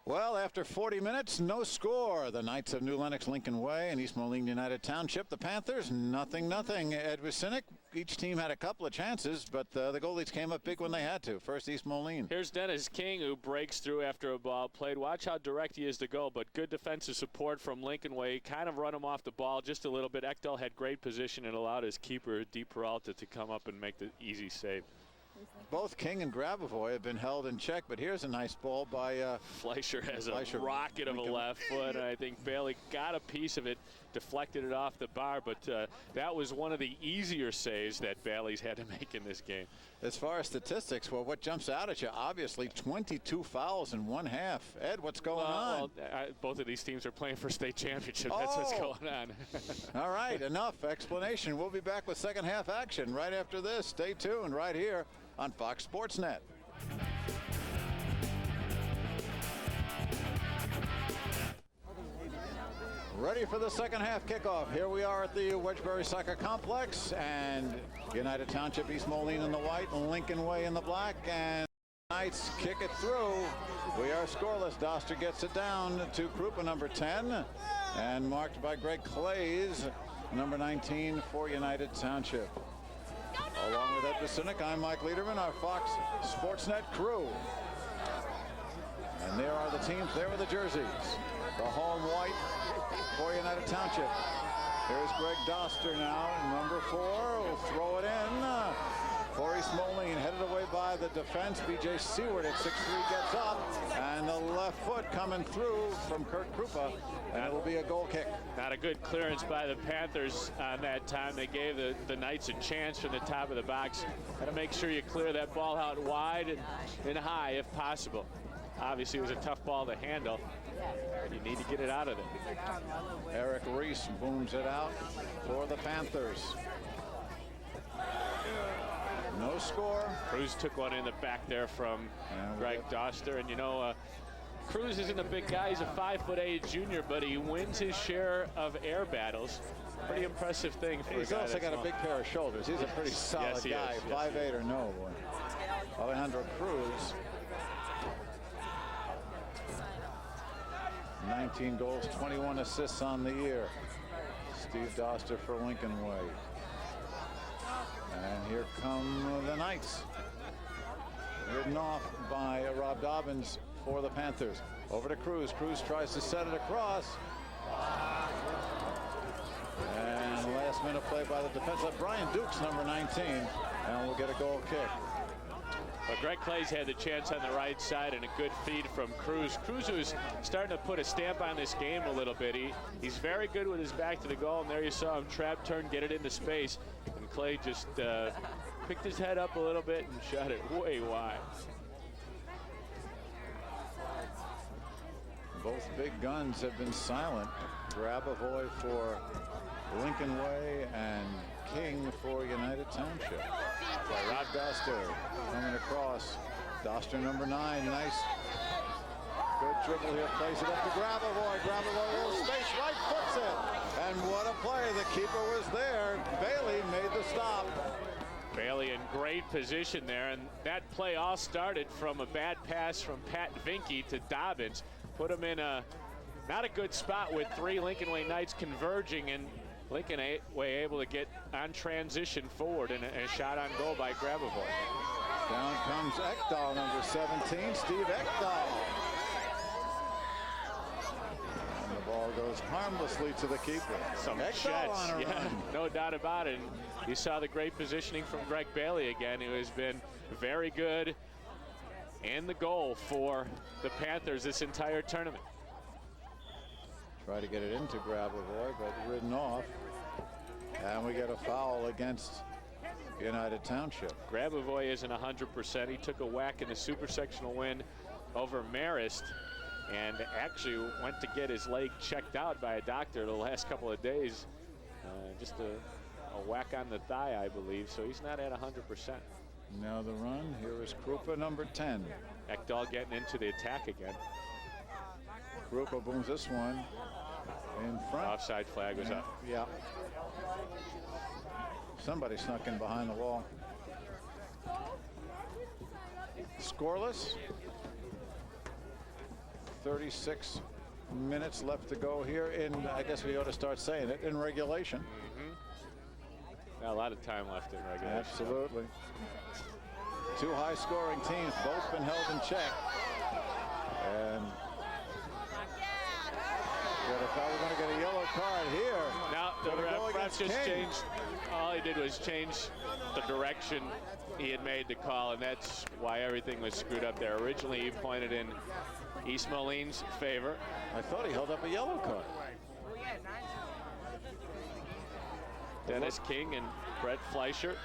Well, after 40 minutes, no score. The Knights of New Lenox Lincoln Way and East Moline United Township. The Panthers, nothing. Ed Wysinek, each team had a couple of chances, but the goalies came up big when they had to. First, East Moline. Here's Dennis King, who breaks through after a ball played. Watch how direct he is to go, but good defensive support from Lincoln Way. Kind of run him off the ball just a little bit. Ekdahl had great position and allowed his keeper, Di Peralta, to come up and make the easy save. Both King and Grabavoy have been held in check, but here's a nice ball by Fleischer has a rocket of a left foot, and I think Bailey got a piece of it, deflected it off the bar, but that was one of the easier saves that Bailey's had to make in this game. As far as statistics, well, what jumps out at you, obviously 22 fouls in one half. Ed, what's going on? Well, both of these teams are playing for state championship. That's what's going on. All right, enough explanation. We'll be back with second half action right after this. Stay tuned right here on Fox Sports Net. Ready for the second half kickoff. Here we are at the Wedgebury Soccer Complex, and United Township, East Moline in the white, Lincoln Way in the black, and Knights kick it through. We are scoreless. Doster gets it down to Krupa, number 10, and marked by Greg Clays, number 19 for United Township. Along with Ed Wysinek, I'm Mike Lederman, our Fox Sportsnet crew. And there are the teams, there are the jerseys. The home white for United Township. Here's Greg Doster now, number 4, will throw it in for East Moline, headed away by the defense. B.J. Seward at 6'3" gets up, and the left foot coming through from Kurt Krupa, and it'll be a goal kick. Not a good clearance by the Panthers on that time. They gave the Knights a chance from the top of the box. Got to make sure you clear that ball out wide and high if possible. Obviously, it was a tough ball to handle, but you need to get it out of there. Eric Reese booms it out for the Panthers. No score. Cruz took one in the back there from Greg Doster, and you know, Cruz isn't a big guy. He's a 5'8" junior, but he wins his share of air battles. Pretty impressive thing for He's a guy also got a big pair of shoulders. He's a pretty solid guy, 5'8" or no. Alejandro Cruz. 19 goals, 21 assists on the year. Steve Doster for Lincoln Way. And here come the Knights. Ridden off by Rob Dobbins for the Panthers. Over to Cruz. Cruz tries to set it across. And last minute play by the defense. Brian Dukes, number 19. And we'll get a goal kick. But Greg Clays had the chance on the right side and a good feed from Cruz. Cruz was starting to put a stamp on this game a little bit. He's very good with his back to the goal, and there you saw him trap, turn, get it into space. And Clay just picked his head up a little bit and shot it way wide. Both big guns have been silent. Grabavoy for Lincoln Way and King for United Township. Rob Doster coming across. Doster, number 9. Nice. Good dribble here. Plays it up to Grabavoy. Grabavoy, little space, right foots it. And what a play. The keeper was there. Bailey made the stop. Bailey in great position there, and that play all started from a bad pass from Pat Vinke to Dobbins. Put him in a not a good spot with 3 Lincoln Way Knights converging, and Lincoln Way able to get on transition forward, and a shot on goal by Grabavoy. Down comes Ekdahl, number 17, Steve Ekdahl. And the ball goes harmlessly to the keeper. Some Ekdahl jets, on a yeah, run. no doubt about it. And you saw the great positioning from Greg Bailey again, who has been very good in the goal for the Panthers this entire tournament. Try to get it into Grabavoy, but ridden off. And we get a foul against United Township. Grabavoy isn't 100%. He took a whack in the super sectional win over Marist, and actually went to get his leg checked out by a doctor the last couple of days. Just a whack on the thigh, I believe, so he's not at 100%. Now the run. Here is Krupa, number 10. Ekdahl getting into the attack again. Krupa booms this one in front. Offside flag was up. Yeah. Somebody snuck in behind the wall. Scoreless. 36 minutes left to go here in, I guess we ought to start saying it, in regulation. Not a lot of time left in regulation. Absolutely. 2 high-scoring teams, both been held in check. And we're going to get a yellow card here. Now the ref just changed. All he did was change the direction he had made the call, and that's why everything was screwed up there. Originally, he pointed in East Moline's favor. I thought he held up a yellow card. Dennis King and Brett Fleischer.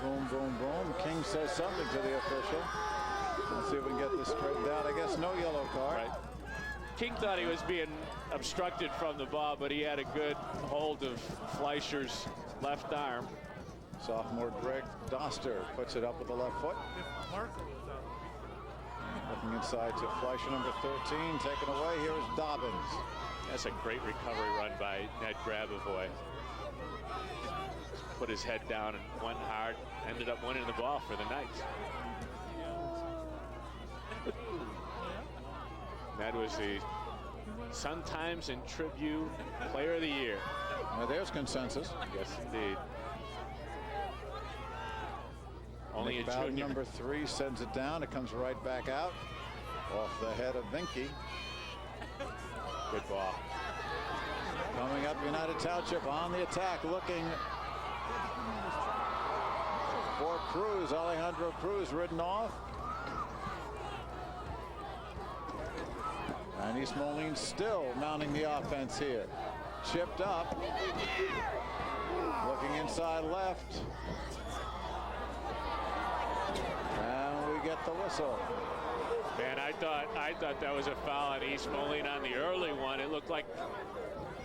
Boom, boom, boom. King says something to the official. Let's see if we can get this straightened out. I guess no yellow card. Right. King thought he was being obstructed from the ball, but he had a good hold of Fleischer's left arm. Sophomore Greg Doster puts it up with the left foot. Looking inside to Fleischer, number 13, taken away. Here is Dobbins. That's a great recovery run by Ned Grabavoy. Put his head down and went hard. Ended up winning the ball for the Knights. That was the Sun Times and Tribune Player of the Year. Now there's consensus. Yes, indeed. Only Nick a Bowden, junior. number 3, sends it down. It comes right back out off the head of Vinke. Good ball. Coming up, United Township on the attack, looking for Cruz. Alejandro Cruz ridden off. And East Moline still mounting the offense here. Chipped up. Looking inside left. And we get the whistle. Man, I thought that was a foul on East Moline on the early one. It looked like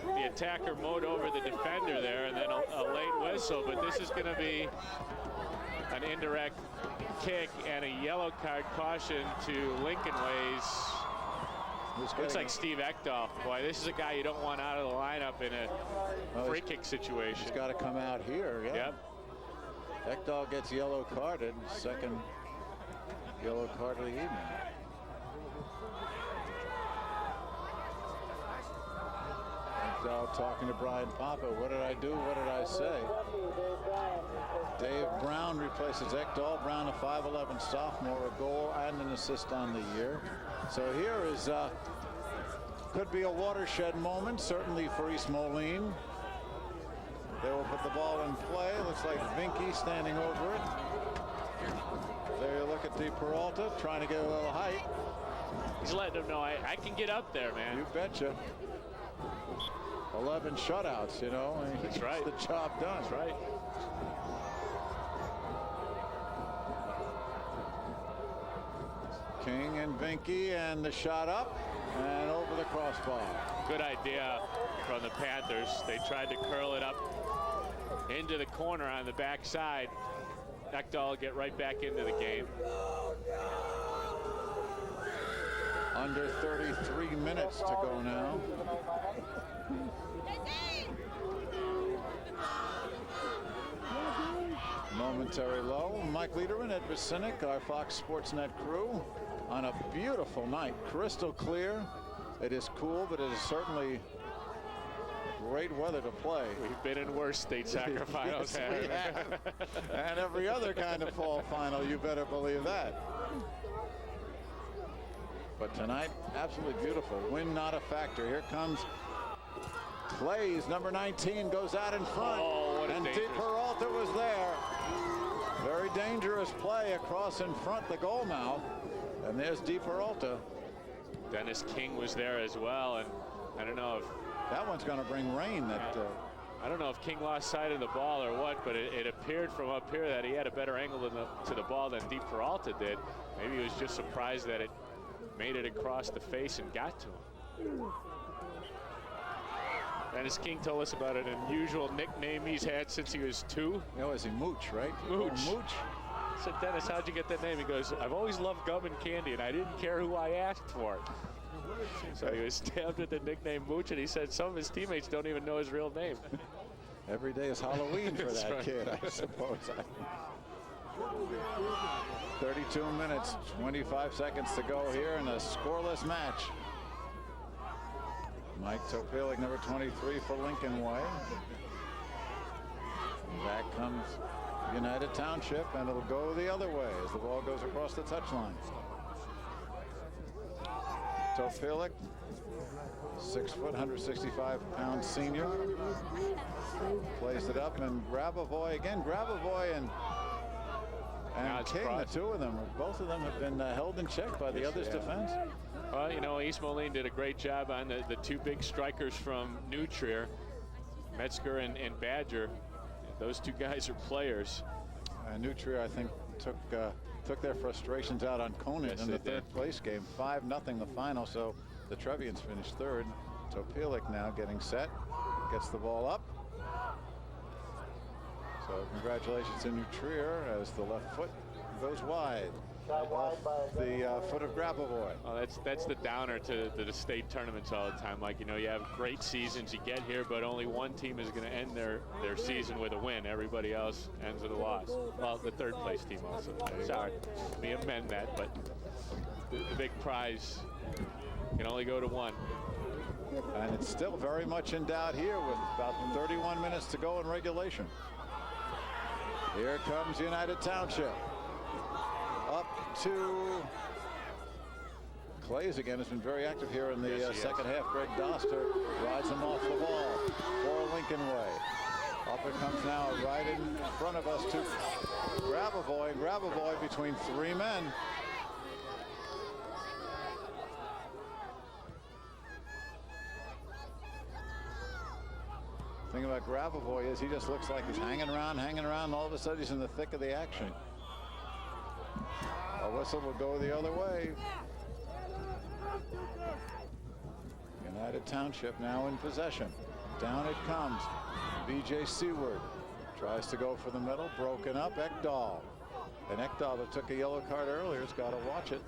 the attacker mowed over the defender there, and then a late whistle. But this is going to be an indirect kick and a yellow card caution to Lincoln Ways. Looks like Steve Ekdahl. Boy, this is a guy you don't want out of the lineup in a free kick situation. He's got to come out here. Yeah. Yep. Ekdahl gets yellow carded. Second yellow card of the evening. Ekdahl talking to Brian Papa. What did I do? What did I say? Dave Brown replaces Ekdahl. Brown, a 5'11" sophomore, a goal and an assist on the year. So here is could be a watershed moment, certainly for East Moline. They will put the ball in play. Looks like Vinke standing over it. There you look at the Peralta trying to get a little height. He's letting them know I can get up there, man. You betcha. 11 shutouts, you know. That's right. The job done. That's right. King and Vinke, and the shot up and over the crossbar. Good idea from the Panthers. They tried to curl it up into the corner on the backside. Ekdahl will get right back into the game. Under 33 minutes to go now. momentary lull. Mike Lederman, Ed Basinik, our Fox Sports Net crew on a beautiful night. Crystal clear. It is cool, but it is certainly great weather to play. We've been in worse state soccer finals. Yes, we have. And every other kind of fall final, you better believe that. But tonight, absolutely beautiful. Wind not a factor. Here comes Clays, number 19, goes out in front. Oh, what a and Di dangerous. Peralta was there. Very dangerous play across in front, the goal mouth. And there's Di Peralta. Dennis King was there as well, and I don't know if that one's going to bring rain. I don't know if King lost sight of the ball or what, but it appeared from up here that he had a better angle to the ball than Di Peralta did. Maybe he was just surprised that it made it across the face and got to him. Dennis King told us about an unusual nickname he's had since he was 2. Is he Mooch, right? Mooch. Oh, Mooch. I said, Dennis, how'd you get that name? He goes, I've always loved gum and candy, and I didn't care who I asked for it. So he was stabbed with the nickname Mooch, and he said some of his teammates don't even know his real name. Every day is Halloween for that right. kid, I suppose. 32 minutes, 25 seconds to go here in a scoreless match. Mike Topilik, number 23 for Lincoln Way. Back comes United Township, and it'll go the other way as the ball goes across the touchline. Topilik, 6 foot, 165-pound senior, plays it up, and Grabavoy again. Grabavoy and King, the two of them, both of them have been held in check by the other's defense. Well, you know, East Moline did a great job on the two big strikers from New Trier, Metzger and Badger. Those two guys are players. New Trier, I think, took their frustrations out on Conant in the third place game. 5-0 the final, so the Trevians finished third. Topilik now getting set, gets the ball up. So congratulations to New Trier as the left foot goes wide. Off the foot of Grabavoy. Oh, that's the downer to the state tournaments all the time. Like, you know, you have great seasons, you get here, but only one team is going to end their season with a win. Everybody else ends with a loss. Well, the third place team also. Sorry, let me amend that, but the big prize can only go to one. And it's still very much in doubt here with about 31 minutes to go in regulation. Here comes United Township. Up to Clays again, has been very active here in the second half. Greg Doster rides him off the ball for Lincoln Way. Up it comes now right in front of us to Grabavoy. Grabavoy between 3 men. The thing about Grabavoy is he just looks like he's hanging around, and all of a sudden he's in the thick of the action. A whistle will go the other way. United Township now in possession. Down it comes. B.J. Seward tries to go for the middle. Broken up. Ekdahl. And Ekdahl, that took a yellow card earlier, has got to watch it.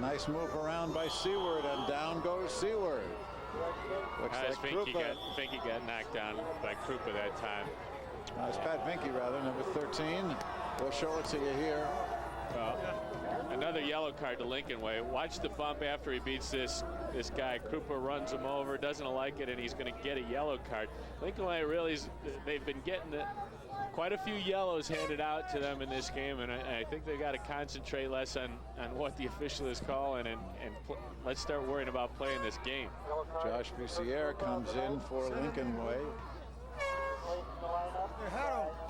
Nice move around by Seward, and down goes Seward. Looks I like think he got knocked down by Krupa that time. It's Pat Vinke, rather, number 13. We'll show it to you here. Another yellow card to Lincoln Way. Watch the bump after he beats this guy. Krupa runs him over, doesn't like it, and he's going to get a yellow card. Lincoln Way really they've been getting quite a few yellows handed out to them in this game, and I think they got to concentrate less on what the official is calling and let's start worrying about playing this game. Josh Bussiere comes in for Lincoln Way.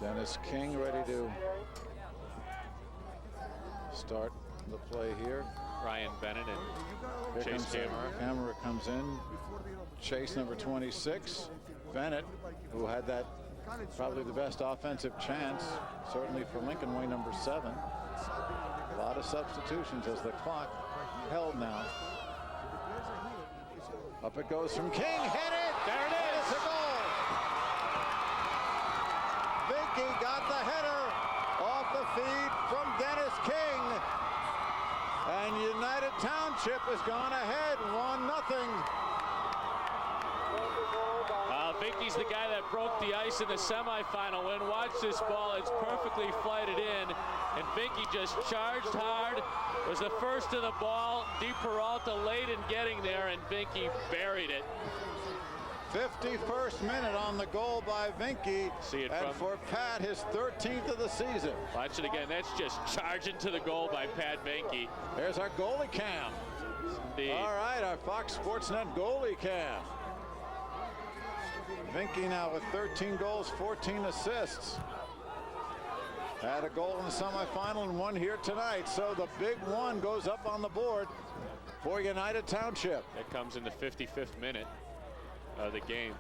Dennis King ready to start the play here. Ryan Bennett and Here Chase comes Camera comes in. Chase, number 26. Bennett, who had that probably the best offensive chance, certainly for Lincoln Way, number 7. A lot of substitutions as the clock held now. Up it goes from King. Hit it! There it is! It's a goal! Vinke got the header off the feed from Dennis King. And United Township has gone ahead 1-0. Vinky's the guy that broke the ice in the semifinal win. Watch this ball. It's perfectly flighted in. And Vinky just charged hard. Was the first to the ball. Di Peralta late in getting there, and Vinky buried it. 51st minute on the goal by Vinky. See it and for Pat, his 13th of the season. Watch it again. That's just charging to the goal by Pat Vinky. There's our goalie cam. Indeed. All right, our Fox Sportsnet goalie cam. Vinky now with 13 goals, 14 assists. Had a goal in the semifinal and one here tonight. So the big one goes up on the board for United Township. That comes in the 55th minute of the game.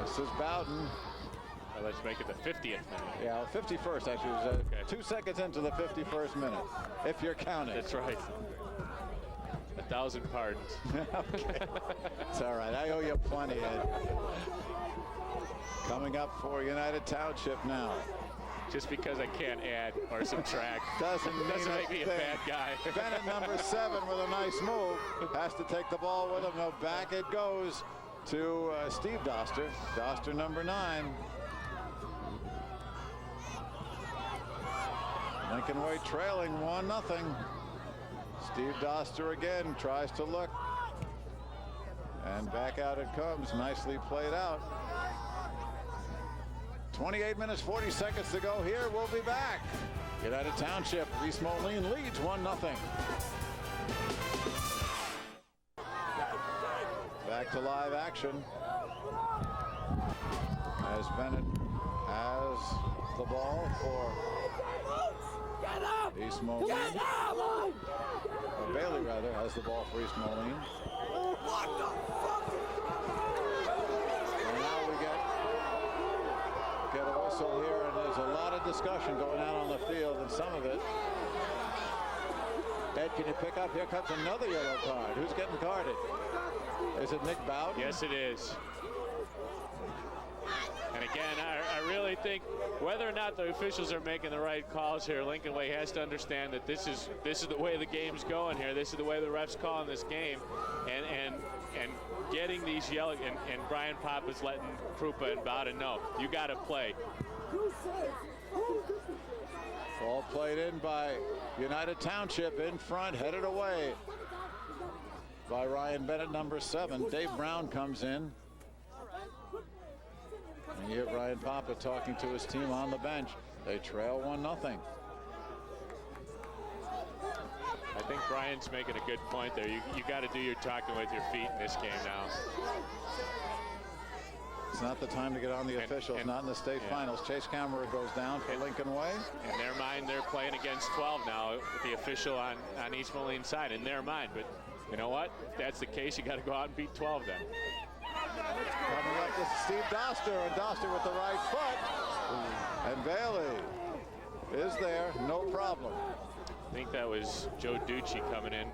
This is Bowden. Let's make it the 50th minute. Yeah, 51st actually. It was, Okay. 2 seconds into the 51st minute, if you're counting. That's right. 1,000 pardons. Okay. It's all right. I owe you plenty, Ed. Coming up for United Township now. Just because I can't add or subtract Doesn't make me a bad guy. Bennett, number 7, with a nice move. Has to take the ball with him. No, back it goes to Steve Doster. Doster, number 9. Lincoln Way trailing 1-0. Steve Doster again tries to look. And back out it comes. Nicely played out. 28 minutes, 40 seconds to go here. We'll be back. United Township, East Moline leads 1-0. Back to live action. As Bennett has the ball for East Moline. Or Bailey, rather, has the ball for East Moline. And now we get a whistle here, and there's a lot of discussion going on the field, and some of it. Ed, can you pick up? Here comes another yellow card. Who's getting carded? Is it Nick Bowden? Yes, it is. And again, I really think whether or not the officials are making the right calls here, Lincoln Way has to understand that this is the way the game's going here. This is the way the refs calling this game, and getting these yellow, and Brian Pop is letting Krupa and Bowden know, you got to play. Ball played in by United Township, in front, headed away by Ryan Bennett, number 7. Dave Brown comes in. And you hear Brian Papa talking to his team on the bench. They trail 1-0. I think Brian's making a good point there. You got to do your talking with your feet in this game now. It's not the time to get on the officials, not in the state finals. Chase Camera goes down for Lincoln Way. In their mind, they're playing against 12 now with the official on East Moline's side, in their mind. But you know what? If that's the case, you got to go out and beat 12 then. Coming up, this is Steve Doster, and Doster with the right foot. And Bailey is there, no problem. I think that was Joe Ducci coming in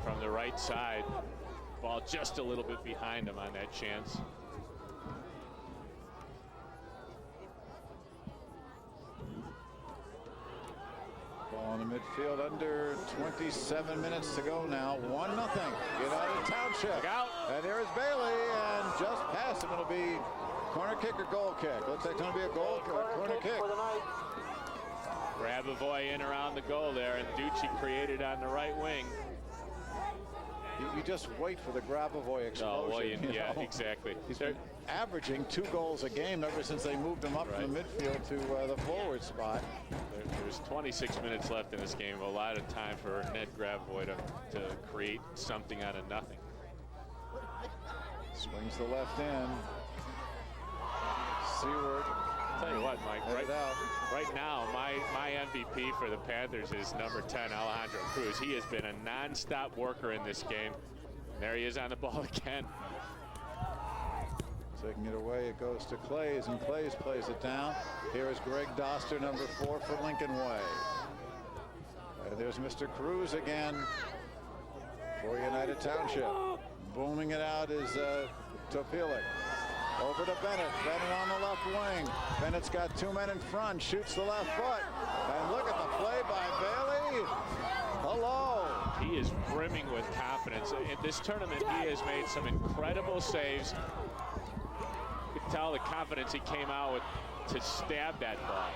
from the right side. Ball just a little bit behind him on that chance. Ball in the midfield, under 27 minutes to go now. 1-0. United Township. Look out. And there is Bailey, and just past him, it'll be corner kick or goal kick. Looks like it's going to be a corner kick. Grabavoy in around the goal there, and Ducci created on the right wing. You just wait for the Grabavoy explosion. Oh, well, yeah, know? exactly. He's been averaging 2 goals a game ever since they moved him up from the midfield to the forward spot. There's 26 minutes left in this game. A lot of time for Ned Grabavoy to create something out of nothing. Swings the left end. Seward. Tell you what, Mike, right now, my MVP for the Panthers is number 10, Alejandro Cruz. He has been a non-stop worker in this game. There he is on the ball again. Taking it away, it goes to Clays, and Clays plays it down. Here is Greg Doster, number 4 for Lincoln Way. And there's Mr. Cruz again for United Township. Booming it out is Topilik. Over to Bennett. Bennett on the left wing. Bennett's got 2 men in front. Shoots the left foot. And look at the play by Bailey. Hello. brimming with confidence. In this tournament, he has made some incredible saves. You can tell the confidence he came out with to stab that ball.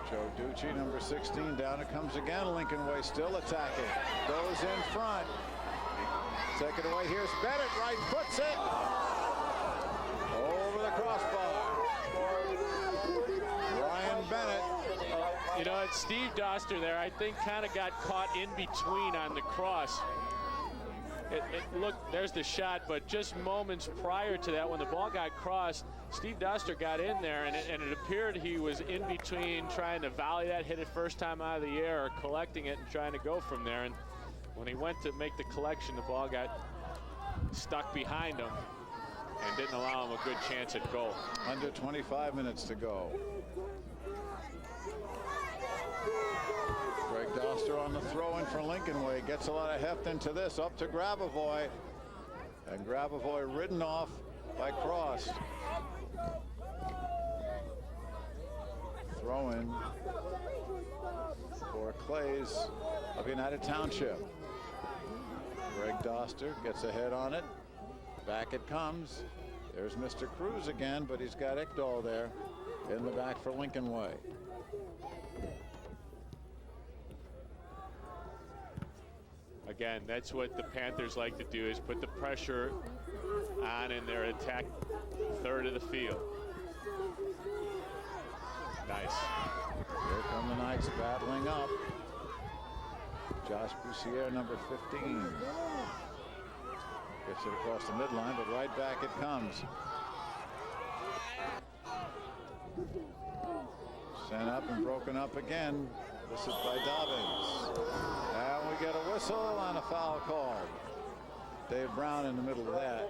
Joe Ducci, number 16, down it comes again. Lincoln Way still attacking. Goes in front. Take it away. Here's Bennett. Right foots it. Over the crossbar. Ryan Bennett. You know, it's Steve Doster there, I think, kind of got caught in between on the cross. Look, there's the shot, but just moments prior to that, when the ball got crossed, Steve Doster got in there, and it appeared he was in between trying to volley that, hit it first time out of the air, or collecting it and trying to go from there. And when he went to make the collection, the ball got stuck behind him and didn't allow him a good chance at goal. Under 25 minutes to go. Greg Doster on the throw-in for Lincoln Way. Gets a lot of heft into this. Up to Grabavoy. And Grabavoy ridden off by Cross. Throw-in for Clays of United Township. Greg Doster gets ahead on it. Back it comes. There's Mr. Cruz again, but he's got Ekdahl there in the back for Lincoln Way. Again, that's what the Panthers like to do, is put the pressure on in their attack third of the field. Nice. Here come the Knights battling up. Josh Boussier, number 15. Gets it across the midline, but right back it comes. Sent up and broken up again. This is by Dobbins. And we get a whistle and a foul called. Dave Brown in the middle of that.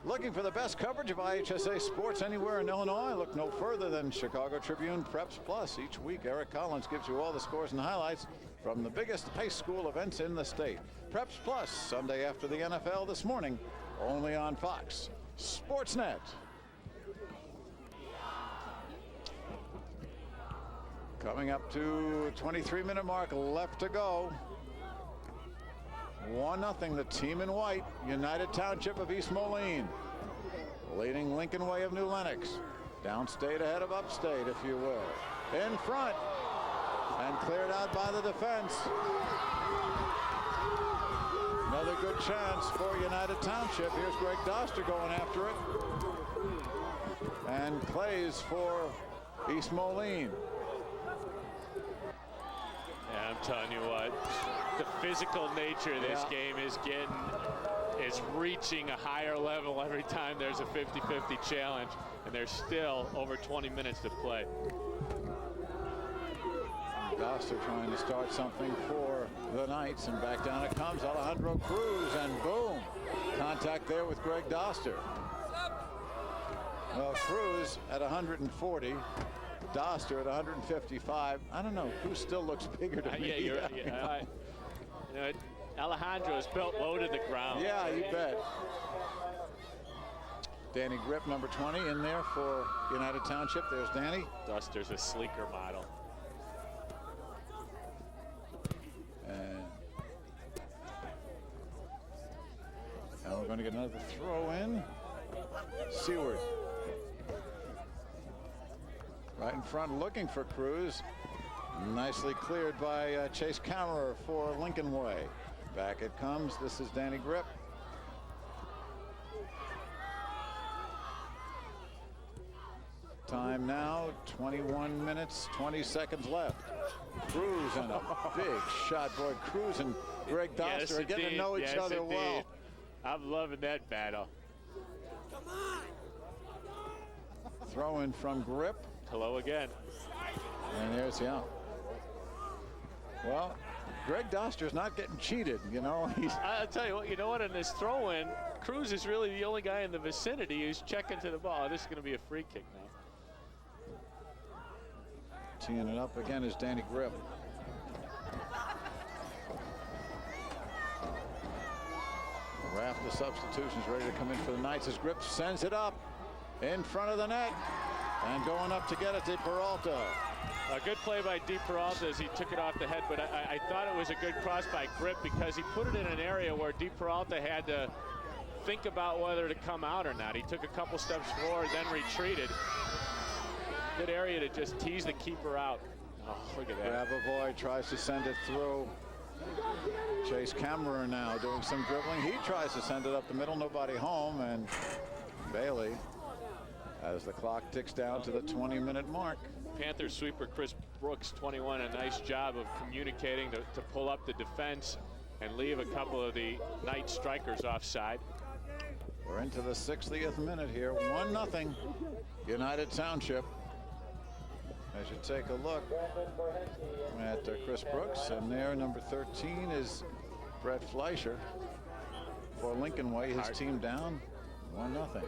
Looking for the best coverage of IHSA sports anywhere in Illinois? Look no further than Chicago Tribune Preps Plus. Each week, Eric Collins gives you all the scores and highlights from the biggest high school events in the state. Preps Plus, Sunday after the NFL this morning, only on Fox Sportsnet. Coming up to 23-minute mark, left to go. 1-0, the team in white, United Township of East Moline, leading Lincoln Way of New Lenox. Downstate ahead of upstate, if you will. In front, and cleared out by the defense. Another good chance for United Township. Here's Greg Doster going after it. And Clays for East Moline. Yeah, I'm telling you what, the physical nature of this game is reaching a higher level every time there's a 50-50 challenge, and there's still over 20 minutes to play. Doster trying to start something for the Knights, and back down it comes. Alejandro Cruz, and boom, contact there with Greg Doster. Well, Cruz at 140. Doster at 155. I don't know. Cruz still looks bigger to me. Yeah, you know, Alejandro is built low to the ground. Yeah, you bet. Danny Grip, number 20, in there for United Township. There's Danny. Doster's a sleeker model. And we're going to get another throw in. Seward. Right in front, looking for Cruz. Nicely cleared by Chase Kammerer for Lincoln Way. Back it comes. This is Danny Grip. Time now, 21 minutes, 20 seconds left. Cruz, and a big shot. Boy, Cruz and Greg Doster are getting to know each other well. I'm loving that battle. Throw in from Grip. Hello again. And there's, well, Greg Doster's not getting cheated, you know. I'll tell you what, in this throw-in, Cruz is really the only guy in the vicinity who's checking to the ball. This is going to be a free kick now. Teeing it up again is Danny Grip. A raft of substitutions ready to come in for the Knights as Grip sends it up in front of the net. And going up to get it to Peralta. A good play by DePeralta as he took it off the head, but I thought it was a good cross by Grip because he put it in an area where DePeralta had to think about whether to come out or not. He took a couple steps forward, then retreated. Good area to just tease the keeper out. Oh, look at that. Grabavoy tries to send it through. Chase Kammerer now doing some dribbling. He tries to send it up the middle, nobody home, and Bailey, as the clock ticks down to the 20-minute mark. Panthers sweeper Chris Brooks, 21, a nice job of communicating to pull up the defense and leave a couple of the Knights strikers offside. We're into the 60th minute here. 1-0 United Township. As you take a look at Chris Brooks, and there number 13 is Brett Fleischer for Lincoln Way. His team down 1-0.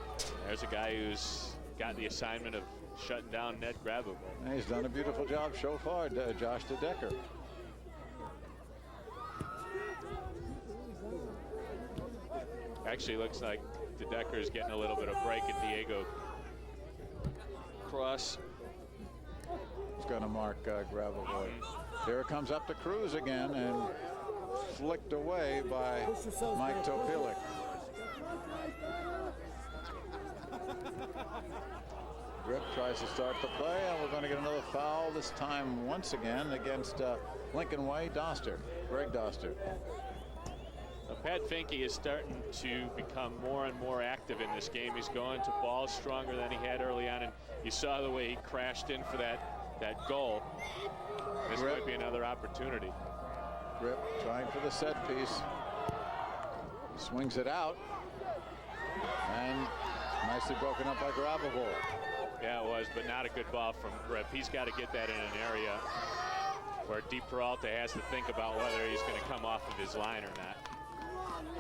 There's a guy who's got the assignment of shutting down Ned Grabavoy. He's done a beautiful job so far, Josh DeDecker. Actually looks like DeDecker is getting a little bit of break at Diego Cross. He's going to mark Grabavoy. Here it comes up to Cruz again and flicked away by Mike Topilik. Grip tries to start the play, and we're going to get another foul, this time once again against Lincoln Way. Greg Doster. Pat Finke is starting to become more and more active in this game. He's going to balls stronger than he had early on, and you saw the way he crashed in for that goal. This might be another opportunity. Grip trying for the set piece. Swings it out, and nicely broken up by Grabavoy. Yeah, it was, but not a good ball from Grip. He's got to get that in an area where DePeralta has to think about whether he's going to come off of his line or not.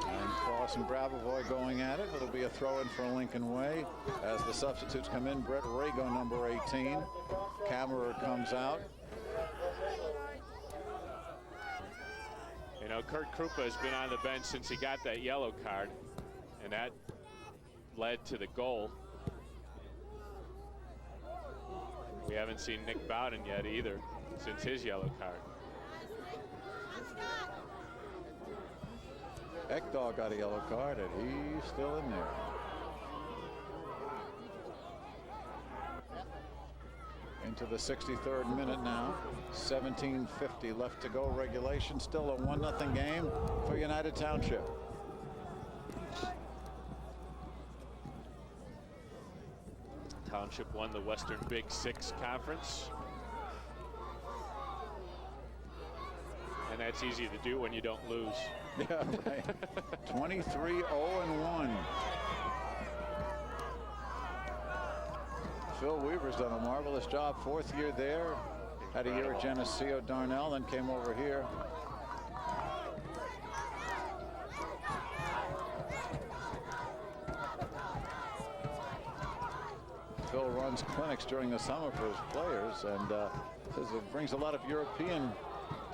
And Cross and Grabavoy going at it. It'll be a throw-in for Lincoln Way as the substitutes come in. Brett Rago, number 18. Kammerer comes out. You know, Kurt Krupa has been on the bench since he got that yellow card, and that led to the goal. We haven't seen Nick Bowden yet either since his yellow card. Ekdahl got a yellow card, and he's still in there. Into the 63rd minute now. 17:50 left to go. Regulation. Still a 1-0 game for United Township. Township won the Western Big Six Conference. And that's easy to do when you don't lose. Yeah, right. 23-0-1. Phil Weaver's done a marvelous job. 4th year there. Had a year at Geneseo Darnell, then came over here. Phil runs clinics during the summer for his players, and says it brings a lot of European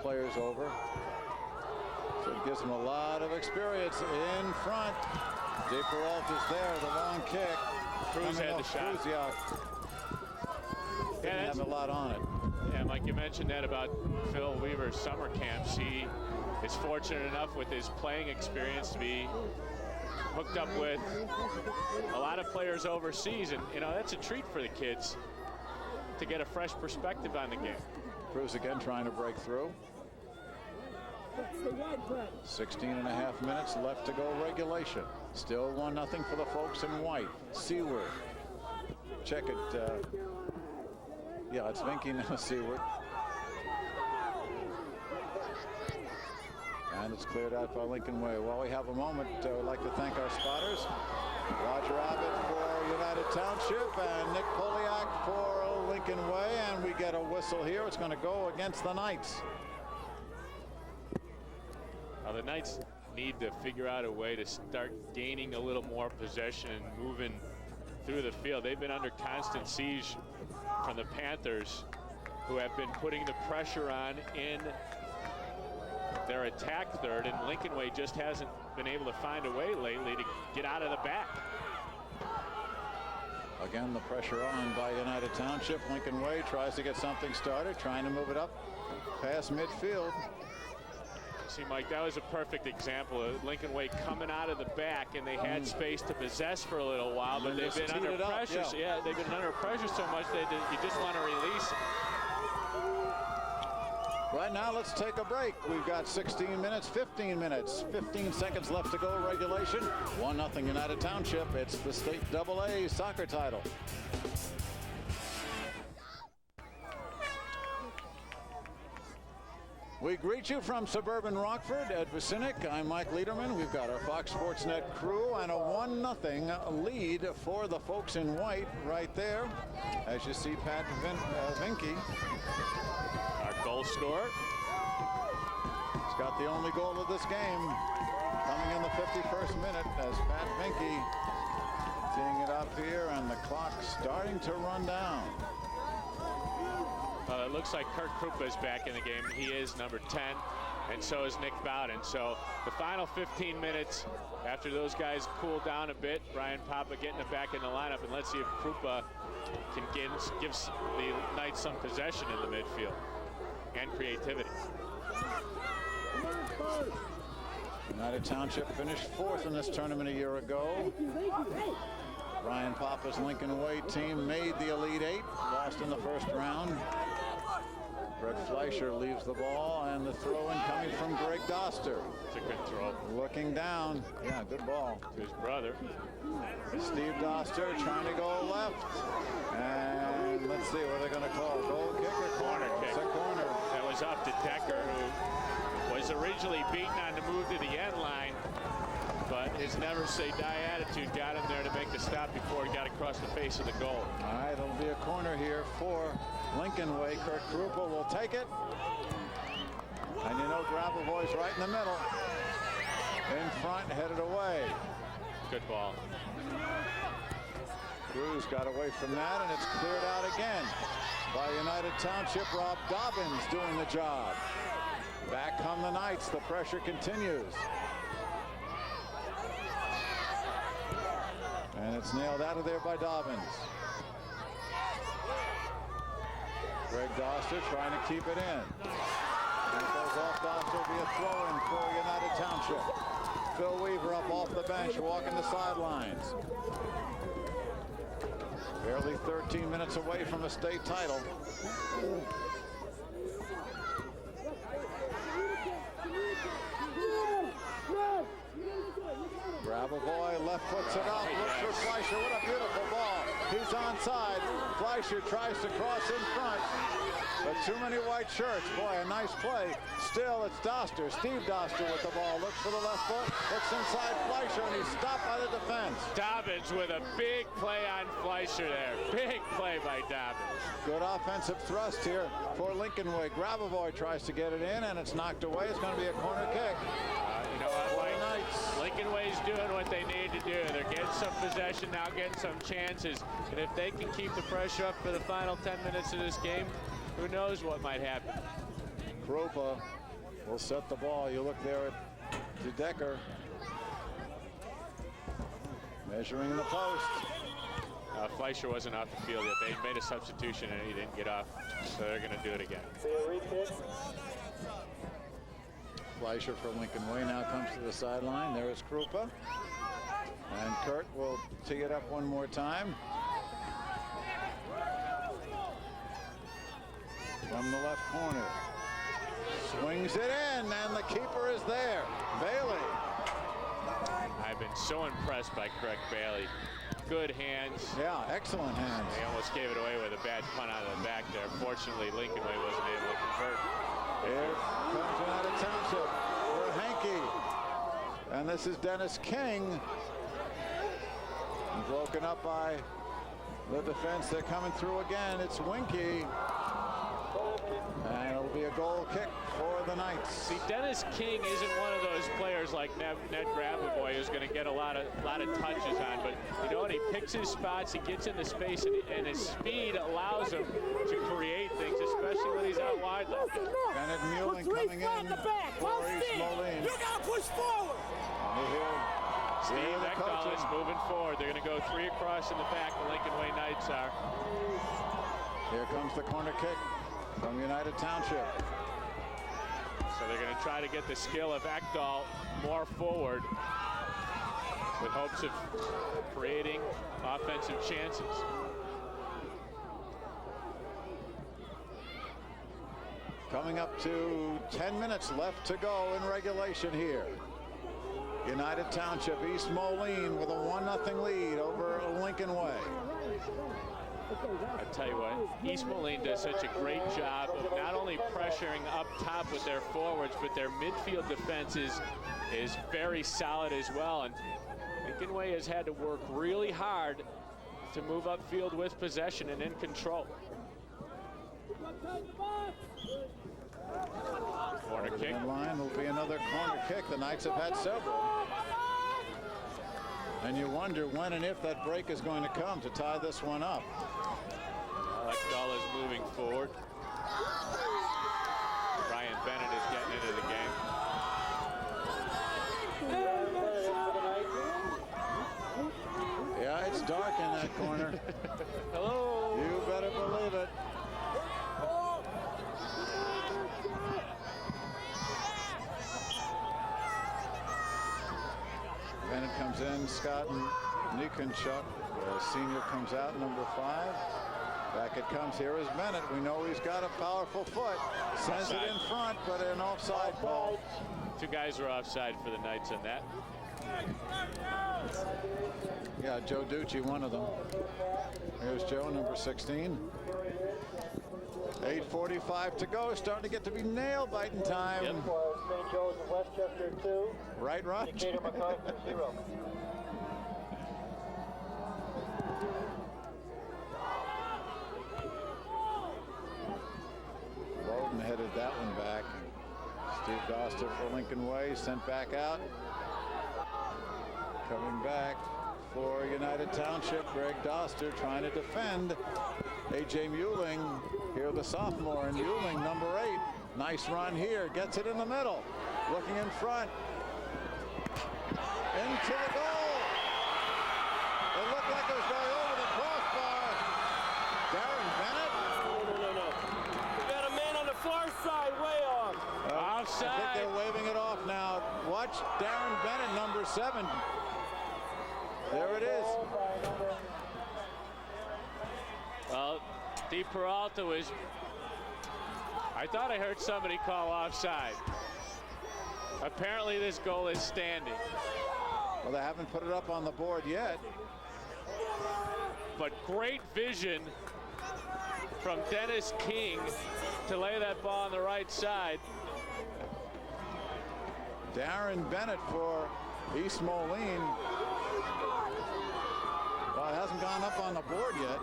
players over. So it gives them a lot of experience in front. DePeralta's there, the long kick. Cruz had the shot. Cruz, yeah. Didn't have a lot on it. Yeah, Mike, you mentioned that about Phil Weaver's summer camps. He is fortunate enough with his playing experience to be hooked up with a lot of players overseas, and you know that's a treat for the kids to get a fresh perspective on the game. Cruz again trying to break through. 16.5 minutes left to go regulation. Still 1-0 for the folks in white. Seward. Check it. Yeah, it's Vinky now, Seward. And it's cleared out by Lincoln Way. While we have a moment, I'd like to thank our spotters. Roger Abbott for United Township and Nick Poliak for Lincoln Way. And we get a whistle here. It's going to go against the Knights. Now the Knights need to figure out a way to start gaining a little more possession and moving through the field. They've been under constant siege from the Panthers, who have been putting the pressure on in their attack third, and Lincoln Way just hasn't been able to find a way lately to get out of the back. Again, the pressure on by United Township. Lincoln Way tries to get something started, trying to move it up past midfield. See, Mike, that was a perfect example of Lincoln Way coming out of the back, and they had space to possess for a little while, but they've been under pressure. Yeah, they've been under pressure so much that you just want to release it. Right now, let's take a break. We've got 16 minutes, 15 minutes, 15 seconds left to go. Regulation 1-0 United Township. It's the state AA soccer title. We greet you from suburban Rockford. Ed Vicinic, I'm Mike Lederman. We've got our Fox Sports Net crew and a 1-0 lead for the folks in white right there. As you see, Pat Vinke, our goal scorer. He's got the only goal of this game coming in the 51st minute as Pat Vinke teeing it up here, and the clock starting to run down. It looks like Kurt Krupa is back in the game. He is number 10, and so is Nick Bowden. So the final 15 minutes, after those guys cool down a bit, Brian Papa getting it back in the lineup, and let's see if Krupa can give the Knights some possession in the midfield and creativity. United Township finished 4th in this tournament a year ago. Brian Papa's Lincoln Way team made the Elite Eight, lost in the first round. Brett Fleischer leaves the ball, and the throw-in coming from Greg Doster. It's a good throw. Looking down. Yeah, good ball. To his brother. Steve Doster trying to go left. And let's see, what are they going to call? Goal kick or corner? Kick. It's a corner. That was up to Decker, who was originally beaten on the move to the end line, but his never say die attitude got him there to make the stop before he got across the face of the goal. All right, it'll be a corner here for Lincoln Way. Kurt Krupa will take it. And you know, Grabavoy's right in the middle. In front, headed away. Good ball. Cruz got away from that, and it's cleared out again by United Township. Rob Dobbins doing the job. Back come the Knights. The pressure continues. And it's nailed out of there by Dobbins. Greg Doster trying to keep it in. And it goes off Doster. Will be a throw-in for United Township. Phil Weaver up off the bench, walking the sidelines. Barely 13 minutes away from a state title. Grabavoy left foots it up, looks for Fleischer. What a beautiful ball. He's onside. Fleischer tries to cross in front, but too many white shirts. Boy, a nice play. Still, it's Doster. Steve Doster with the ball. Looks for the left foot. Looks inside Fleischer, and he's stopped by the defense. Dobbins with a big play on Fleischer there. Big play by Dobbins. Good offensive thrust here for Lincoln Way. Grabavoy tries to get it in, and it's knocked away. It's going to be a corner kick. You know what, Mike? Lincoln Way's doing what they need to do. They're getting some possession now, getting some chances. And if they can keep the pressure up for the final 10 minutes of this game, who knows what might happen. Krupa will set the ball. You look there at Decker. Measuring the post. Fleischer wasn't off the field yet. They made a substitution and he didn't get off. So they're going to do it again. Fleischer for Lincoln Way now comes to the sideline. There is Krupa. And Kurt will tee it up one more time. From the left corner. Swings it in, and the keeper is there. Bailey. I've been so impressed by Craig Bailey. Good hands. Yeah, excellent hands. They almost gave it away with a bad punt out of the back there. Fortunately, Lincoln Way wasn't able to convert. Here comes United Township for Hankey. And this is Dennis King. Broken up by the defense. They're coming through again. It's Winky. And it'll be a goal kick for the Knights. See, Dennis King isn't one of those players like Ned Grabavoy who's going to get a lot of touches on. But you know what? He picks his spots. He gets into space, and his speed allows him to create things, especially when he's out wide left. Bennett Mullen coming in for East Moline. You got to push forward. And here, Steve Ekdahl is moving forward. They're going to go 3 across in the back. The Lincoln Way Knights are. Here comes the corner kick from United Township. So they're going to try to get the skill of Ekdahl more forward with hopes of creating offensive chances. Coming up to 10 minutes left to go in regulation here. United Township, East Moline with a 1-0 lead over Lincoln Way. I tell you what, East Moline does such a great job of not only pressuring up top with their forwards, but their midfield defense is very solid as well. And Lincoln Way has had to work really hard to move upfield with possession and in control. Corner kick. Line will be another corner kick. The Knights have had several. And you wonder when and if that break is going to come to tie this one up. Ekdahl is moving forward. Brian Bennett is getting into the game. Yeah, it's dark in that corner. Hello. You better believe it. Bennett comes in. Scott Nikonchuk, senior, comes out, number 5. Back it comes. Here is Bennett. We know he's got a powerful foot. Sends it in front, but an offside ball. 2 guys were offside for the Knights on that. Yeah, Joe Ducci, one of them. Here's Joe, number 16. 8:45 to go. Starting to get to be nail-biting time. Yep. St. Joe's and Westchester 2. Right, Raj? Decatur MacArthur 0. Bowden headed that one back. Steve Doster for Lincoln Way, sent back out. Coming back for United Township, Greg Doster trying to defend. A.J. Muling, here the sophomore, and Muling, number 8. Nice run here, gets it in the middle. Looking in front. Into the goal. It looked like it was going over the crossbar. Darren Bennett. No. We got a man on the far side, way off. Offside. I think they're waving it off now. Watch Darren Bennett, number 7. There it is. Well, Di Peralta was. I thought I heard somebody call offside. Apparently this goal is standing. Well, they haven't put it up on the board yet. But great vision from Dennis King to lay that ball on the right side. Darren Bennett for East Moline. Well, it hasn't gone up on the board yet.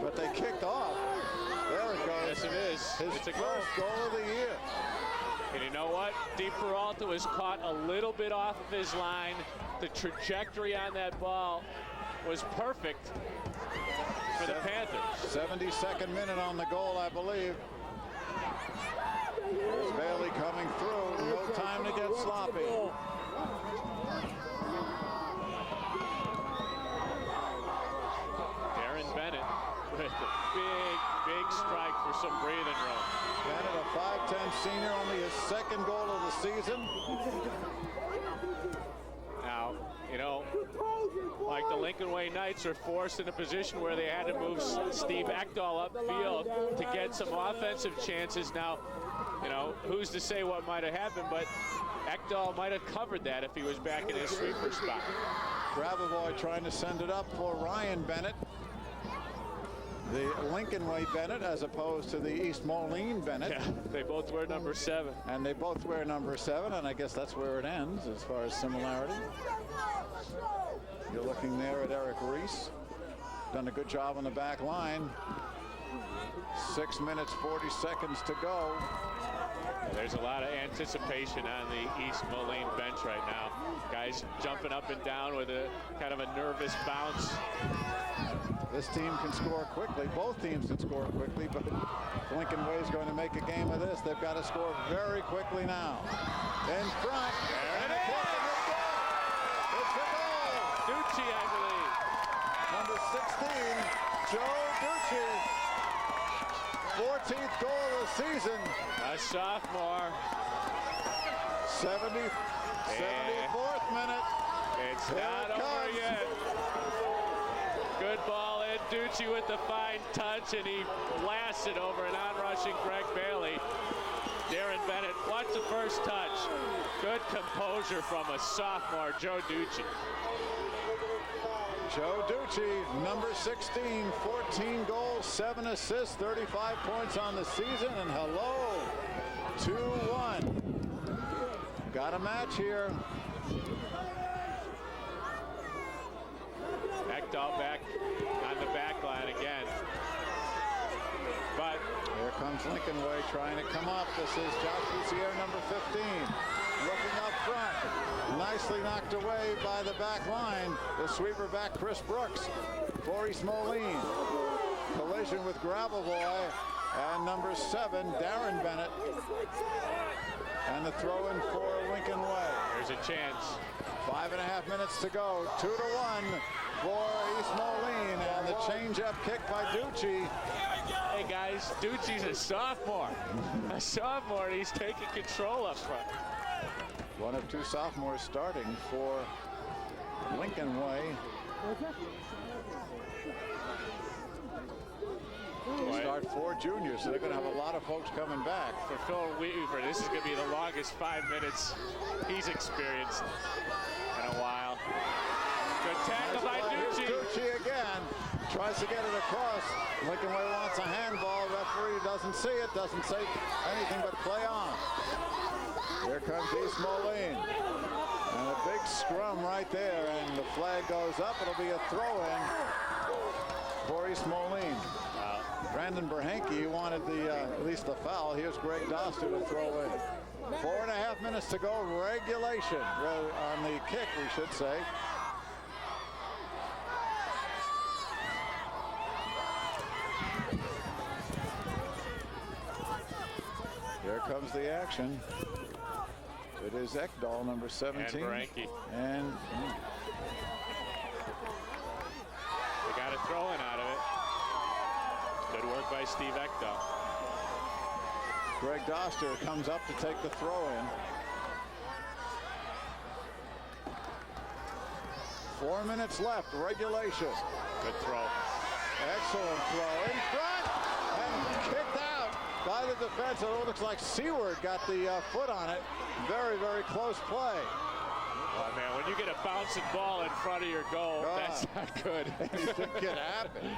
But they kicked off. There it goes. Yes, it is. His first goal of the year. And you know what? Di Peralta was caught a little bit off of his line. The trajectory on that ball was perfect for the Panthers. 72nd minute on the goal, I believe. There's Bailey coming through. No time to get sloppy. Darren Bennett with a big strike for some breathing room. Bennett, a 5'10" senior, only his 2nd goal of the season. Now, you know, like the Lincoln Way Knights are forced in a position where they had to move Steve Ekdahl upfield to get some offensive chances. Now, you know, who's to say what might have happened, but Ekdahl might have covered that if he was back in his sweeper spot. Grabavoy trying to send it up for Ryan Bennett. The Lincoln Way Bennett as opposed to the East Moline Bennett. Yeah, they both wear number 7. And they both wear number 7, and I guess that's where it ends as far as similarity. You're looking there at Eric Reese. Done a good job on the back line. 6 minutes, 40 seconds to go. There's a lot of anticipation on the East Moline bench right now. Guys jumping up and down with a kind of a nervous bounce. This team can score quickly. Both teams can score quickly, but if Lincoln Way is going to make a game of this, they've got to score very quickly now. In front. There it is! sophomore. 74th minute. It's Here not it over comes. yet. Good ball in. Ducci with the fine touch, and he blasts it over an on-rushing Greg Bailey. Darren Bennett, watch the first touch. Good composure from a sophomore, Joe Ducci. Joe Ducci, number 16, 14 goals, 7 assists, 35 points on the season, and hello, 2-1. Got a match here. Ekdahl back on the back line again. But here comes Lincoln Way trying to come up. This is Josh Lucier, number 15. Looking up front. Nicely knocked away by the back line. The sweeper back, Chris Brooks for East Moline. Collision with Gravelboy and number 7, Darren Bennett. And the throw in for Lincoln Way. There's a chance. 5.5 minutes to go. 2-1 for East Moline, and the change-up kick by Ducci. Hey guys, Ducci's a sophomore. A sophomore, and he's taking control up front. One of 2 sophomores starting for Lincoln Way. Start 4 juniors, so they're going to have a lot of folks coming back. For Phil Weaver, this is going to be the longest 5 minutes he's experienced in a while. Good tackle by Ducci. Ducci again. Tries to get it across. Lincoln Way wants a handball. Referee doesn't see it, doesn't say anything but play on. Here comes East Moline. And a big scrum right there, and the flag goes up. It'll be a throw-in for East Moline. Brandon Berhanke wanted at least the foul. Here's Greg Doster to throw in. 4.5 minutes to go. Regulation on the kick, we should say. Here comes the action. It is Ekdahl, number 17. And Berhanke. And they got a throw-in out of it. Good work by Steve Ekdahl. Greg Doster comes up to take the throw-in. 4 minutes left, regulation. Good throw. Excellent throw in front and kicked out by the defense. It looks like Seward got the foot on it. Very, very close play. Oh man, when you get a bouncing ball in front of your goal, that's not good. Anything can happen.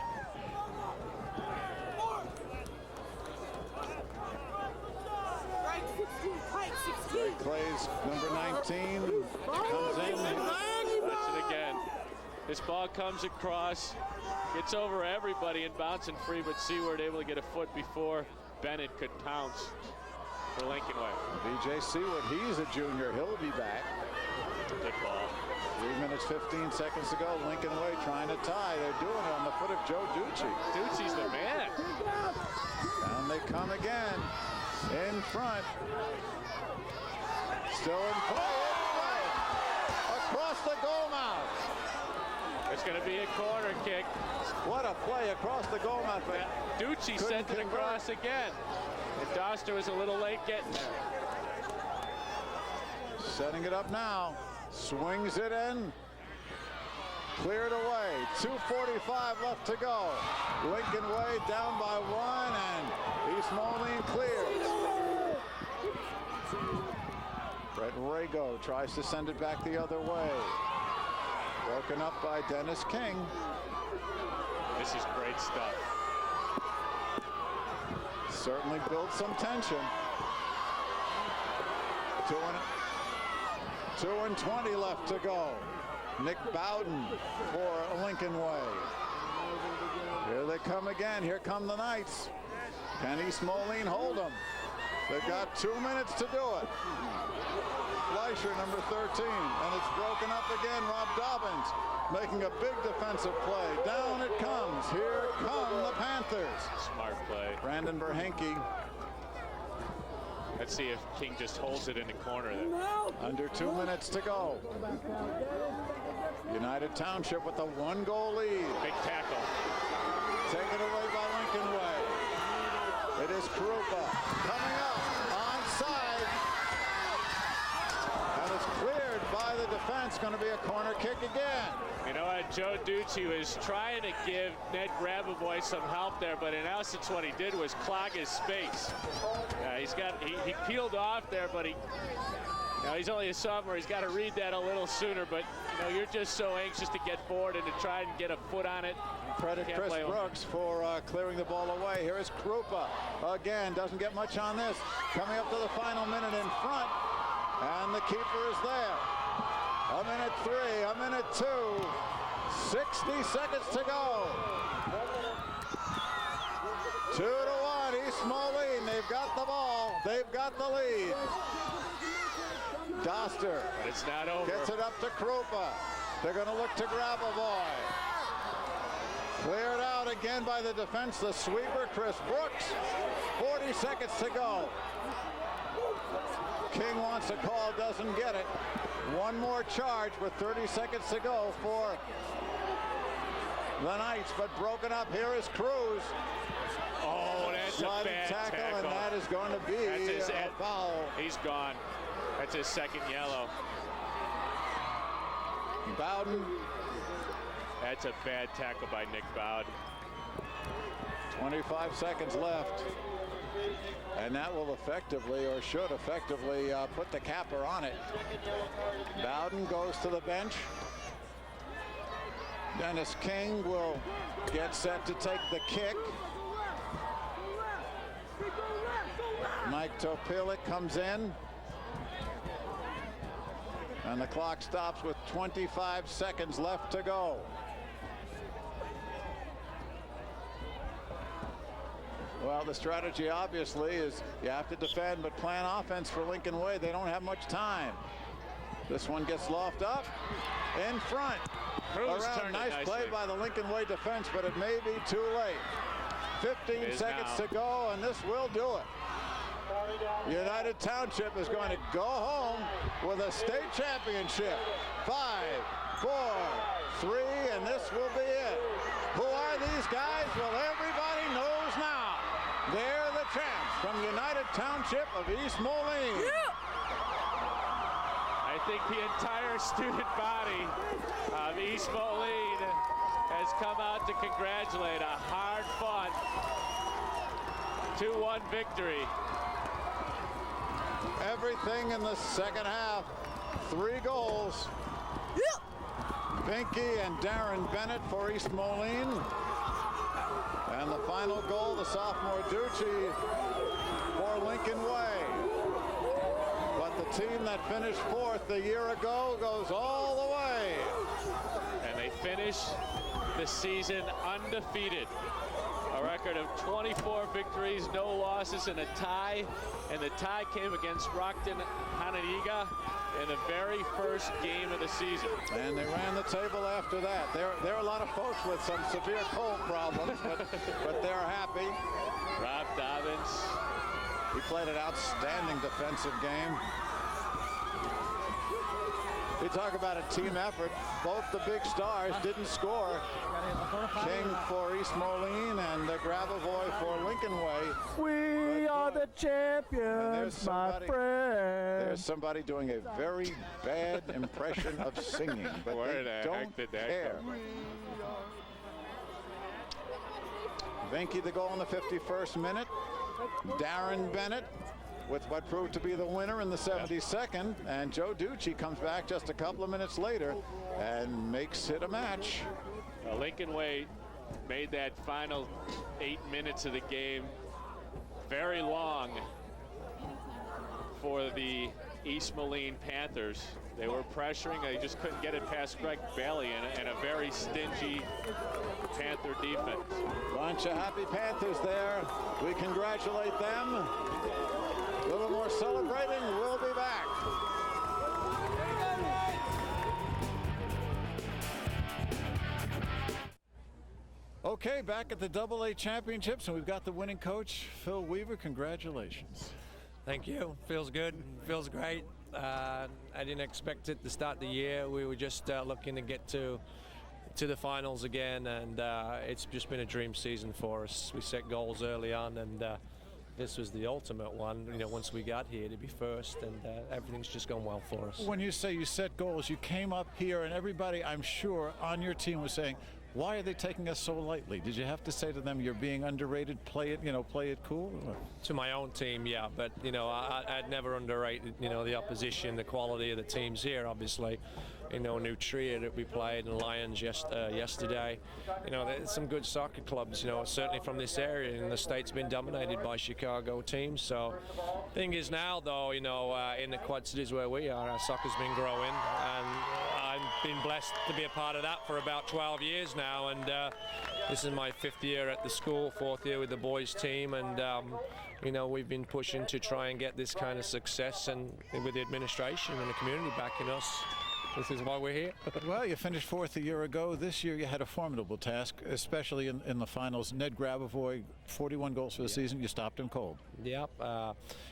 Greg Clay's number 19 comes in. That's it again. This ball comes across, gets over everybody and bouncing free, but Seward able to get a foot before Bennett could pounce for Lincoln Way. BJ Seward, he's a junior. He'll be back. Good ball. 3 minutes, 15 seconds to go. Lincoln Way trying to tie. They're doing it on the foot of Joe Ducci. Ducci's the man. Down they come again. In front. Still in play. Across the goal mouth. It's going to be a corner kick. What a play across the goal mouth. Ducci sent it across again. And Doster was a little late getting there. Setting it up now. Swings it in. Cleared away. 2:45 left to go. Lincoln Way down by 1, and East Moline clears. Brett Rago tries to send it back the other way. Broken up by Dennis King. This is great stuff. Certainly built some tension. 2:20 left to go. Nick Bowden for Lincoln Way. Here they come again. Here come the Knights. Can East Moline hold them? They've got 2 minutes to do it. Fleischer, number 13, and it's broken up again. Rob Dobbins making a big defensive play. Down it comes. Here come the Panthers. Smart play. Brandon Berhanke. Let's see if King just holds it in the corner there. Under 2 minutes to go. United Township with a 1-goal lead. Big tackle. Taken away by Lincoln Way. It is Karupa coming up on It's going to be a corner kick again. You know what, Joe Ducci was trying to give Ned Grabavoy some help there, but in essence what he did was clog his space. He peeled off there, but he's only a sophomore. He's got to read that a little sooner, but you're just so anxious to get forward and to try and get a foot on it. Credit Chris Brooks for clearing the ball away. Here is Krupa again. Doesn't get much on this. Coming up to the final minute in front, and the keeper is there. A minute 3, a minute 2, 60 seconds to go. 2-1, East Moline. They've got the ball. They've got the lead. Doster. But it's not over. Gets it up to Krupa. They're going to look to Grabavoy. Cleared out again by the defense, the sweeper, Chris Brooks. 40 seconds to go. King wants a call, doesn't get it. One more charge with 30 seconds to go for the Knights, but broken up. Here is Cruz. Oh, that's a bad tackle. And that is going to be a foul. He's gone. That's his second yellow. Bowden. That's a bad tackle by Nick Bowden. 25 seconds left. And that will effectively, or should effectively, put the capper on it. Bowden goes to the bench. Dennis King will get set to take the kick. Mike Topilik comes in. And the clock stops with 25 seconds left to go. Well, the strategy obviously is you have to defend, but plan offense for Lincoln Way. They don't have much time. This one gets lofted up in front. Around, nice play by the Lincoln Way defense, but it may be too late. 15 seconds to go, and this will do it. United Township is going to go home with a state championship. 5, 4, 3, and this will be it. Who are these guys? Well, everybody knows now. They're the champs from United Township of East Moline. Yeah. I think the entire student body of East Moline has come out to congratulate a hard-fought 2-1 victory. Everything in the second half. 3 goals. Vinky and Darren Bennett for East Moline. And the final goal, the sophomore Ducci for Lincoln Way. But the team that finished 4th a year ago goes all the way. And they finish the season undefeated. A record of 24 victories, no losses, and a tie. And the tie came against Rockton Hanadiga in the very first game of the season. And they ran the table after that. There are a lot of folks with some severe cold problems, but they're happy. Rob Dobbins. He played an outstanding defensive game. We talk about a team effort. Both the big stars didn't score. King for East Moline and Grabavoy for Lincoln Way. We are the champions, my friend. There's somebody doing a very bad impression of singing, but Where they the don't heck did that care. Vinky the goal in the 51st minute. Darren Bennett with what proved to be the winner in the 72nd, and Joe Ducci comes back just a couple of minutes later and makes it a match. Lincoln Way made that final 8 minutes of the game very long for the East Moline Panthers. They were pressuring, they just couldn't get it past Greg Bailey and a very stingy Panther defense. Bunch of happy Panthers there. We congratulate them. A little more celebrating. We'll be back. Okay, back at the AA Championships, and we've got the winning coach, Phil Weaver. Congratulations. Thank you. Feels good. Feels great. I didn't expect it to start the year. We were just looking to get to the finals again, and it's just been a dream season for us. We set goals early on, and this was the ultimate one. You know, once we got here to be first, and everything's just gone well for us. When you say you set goals, you came up here, and everybody, I'm sure, on your team was saying, why are they taking us so lightly? Did you have to say to them, you're being underrated, play it cool? To my own team, yeah, but you know, I'd never underrated, you know, the opposition, the quality of the teams here, obviously. You know, New Trier that we played, and Lions yesterday. You know, there's some good soccer clubs, you know, certainly from this area, and the state's been dominated by Chicago teams. So, thing is now, though, you know, in the Quad Cities where we are, our soccer's been growing, and I've been blessed to be a part of that for about 12 years now, and this is my 5th year at the school, 4th year with the boys team, and you know, we've been pushing to try and get this kind of success, and with the administration and the community backing us, this is why we're here. Well, you finished 4th a year ago. This year you had a formidable task, especially in the finals. Ned Grabavoy, 41 goals for the season. You stopped him cold. Yep.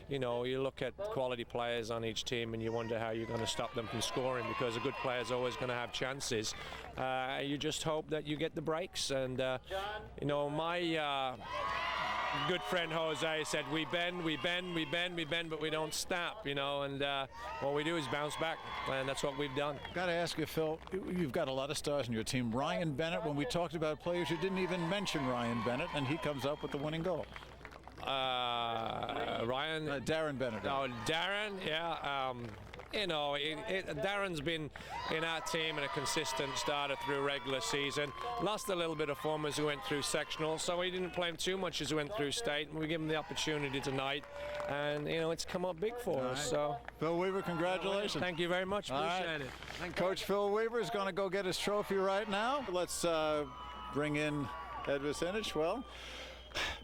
You know, you look at quality players on each team and you wonder how you're going to stop them from scoring, because a good player is always going to have chances. You just hope that you get the breaks. And, you know, my good friend Jose said, we bend, but we don't stop, you know, and what we do is bounce back, and that's what we've done. Got to ask you, Phil, you've got a lot of stars in your team. Ryan Bennett, when we talked about players, you didn't even mention Ryan Bennett, and he comes up with the winning goal. Ryan? Darren Bennett. Oh, Darren, yeah. You know, Darren's been in our team and a consistent starter through regular season. Lost a little bit of form as we went through sectional, so we didn't play him too much as we went through state. And we give him the opportunity tonight, and you know, it's come up big for us. So, Phil Weaver, congratulations. Thank you very much. Appreciate it. Coach Phil Weaver is going to go get his trophy right now. Let's bring in Ed Vicinich. Well,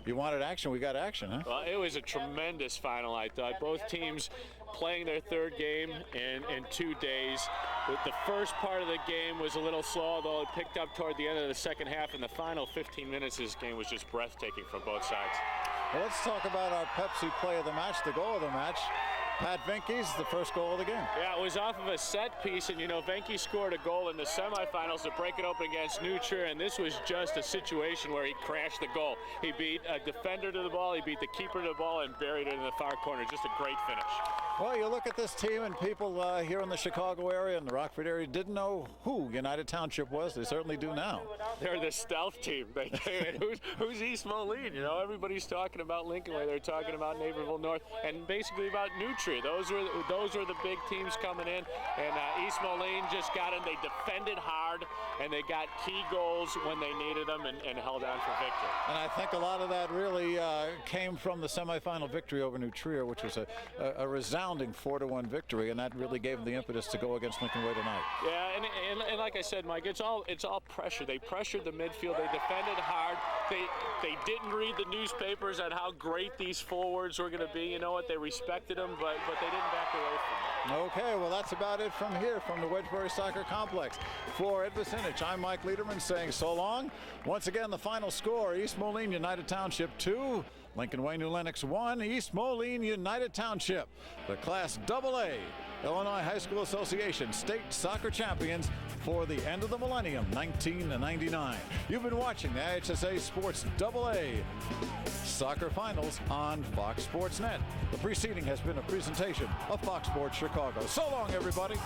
you wanted action, we got action, huh? Well, it was a tremendous final, I thought. Both teams playing their 3rd game in 2 days. The first part of the game was a little slow, though it picked up toward the end of the second half. In the final 15 minutes of this game was just breathtaking from both sides. Well, let's talk about our Pepsi play of the match, the goal of the match. Pat Venke's the first goal of the game. Yeah, it was off of a set piece, and you know, Venke scored a goal in the semifinals to break it open against New Trier, and this was just a situation where he crashed the goal. He beat a defender to the ball, he beat the keeper to the ball, and buried it in the far corner. Just a great finish. Well, you look at this team, and people here in the Chicago area and the Rockford area didn't know who United Township was. They certainly do now. They're the stealth team. They came in. Who's East Moline? You know, everybody's talking about Lincoln Way. They're talking about Naperville North, and basically about New Trier. Those were the big teams coming in, and East Moline just got in. They defended hard, and they got key goals when they needed them, and held on for victory. And I think a lot of that really came from the semifinal victory over New Trier, which was a resounding 4-1 victory, and that really gave them the impetus to go against Lincoln Way tonight. Yeah, and like I said, Mike, it's all pressure. They pressured the midfield. They defended hard. They didn't read the newspapers on how great these forwards were going to be. You know what? They respected them, but they didn't back away from them. Okay, well, that's about it from here, from the Wedgebury Soccer Complex. For Ed Vicinich, I'm Mike Lederman saying so long. Once again, the final score, East Moline United Township 2, Lincoln Way New Lenox 1, East Moline United Township, the Class AA Illinois High School Association State Soccer Champions for the end of the millennium, 1999. You've been watching the IHSA Sports AA Soccer Finals on Fox Sports Net. The preceding has been a presentation of Fox Sports Chicago. So long, everybody.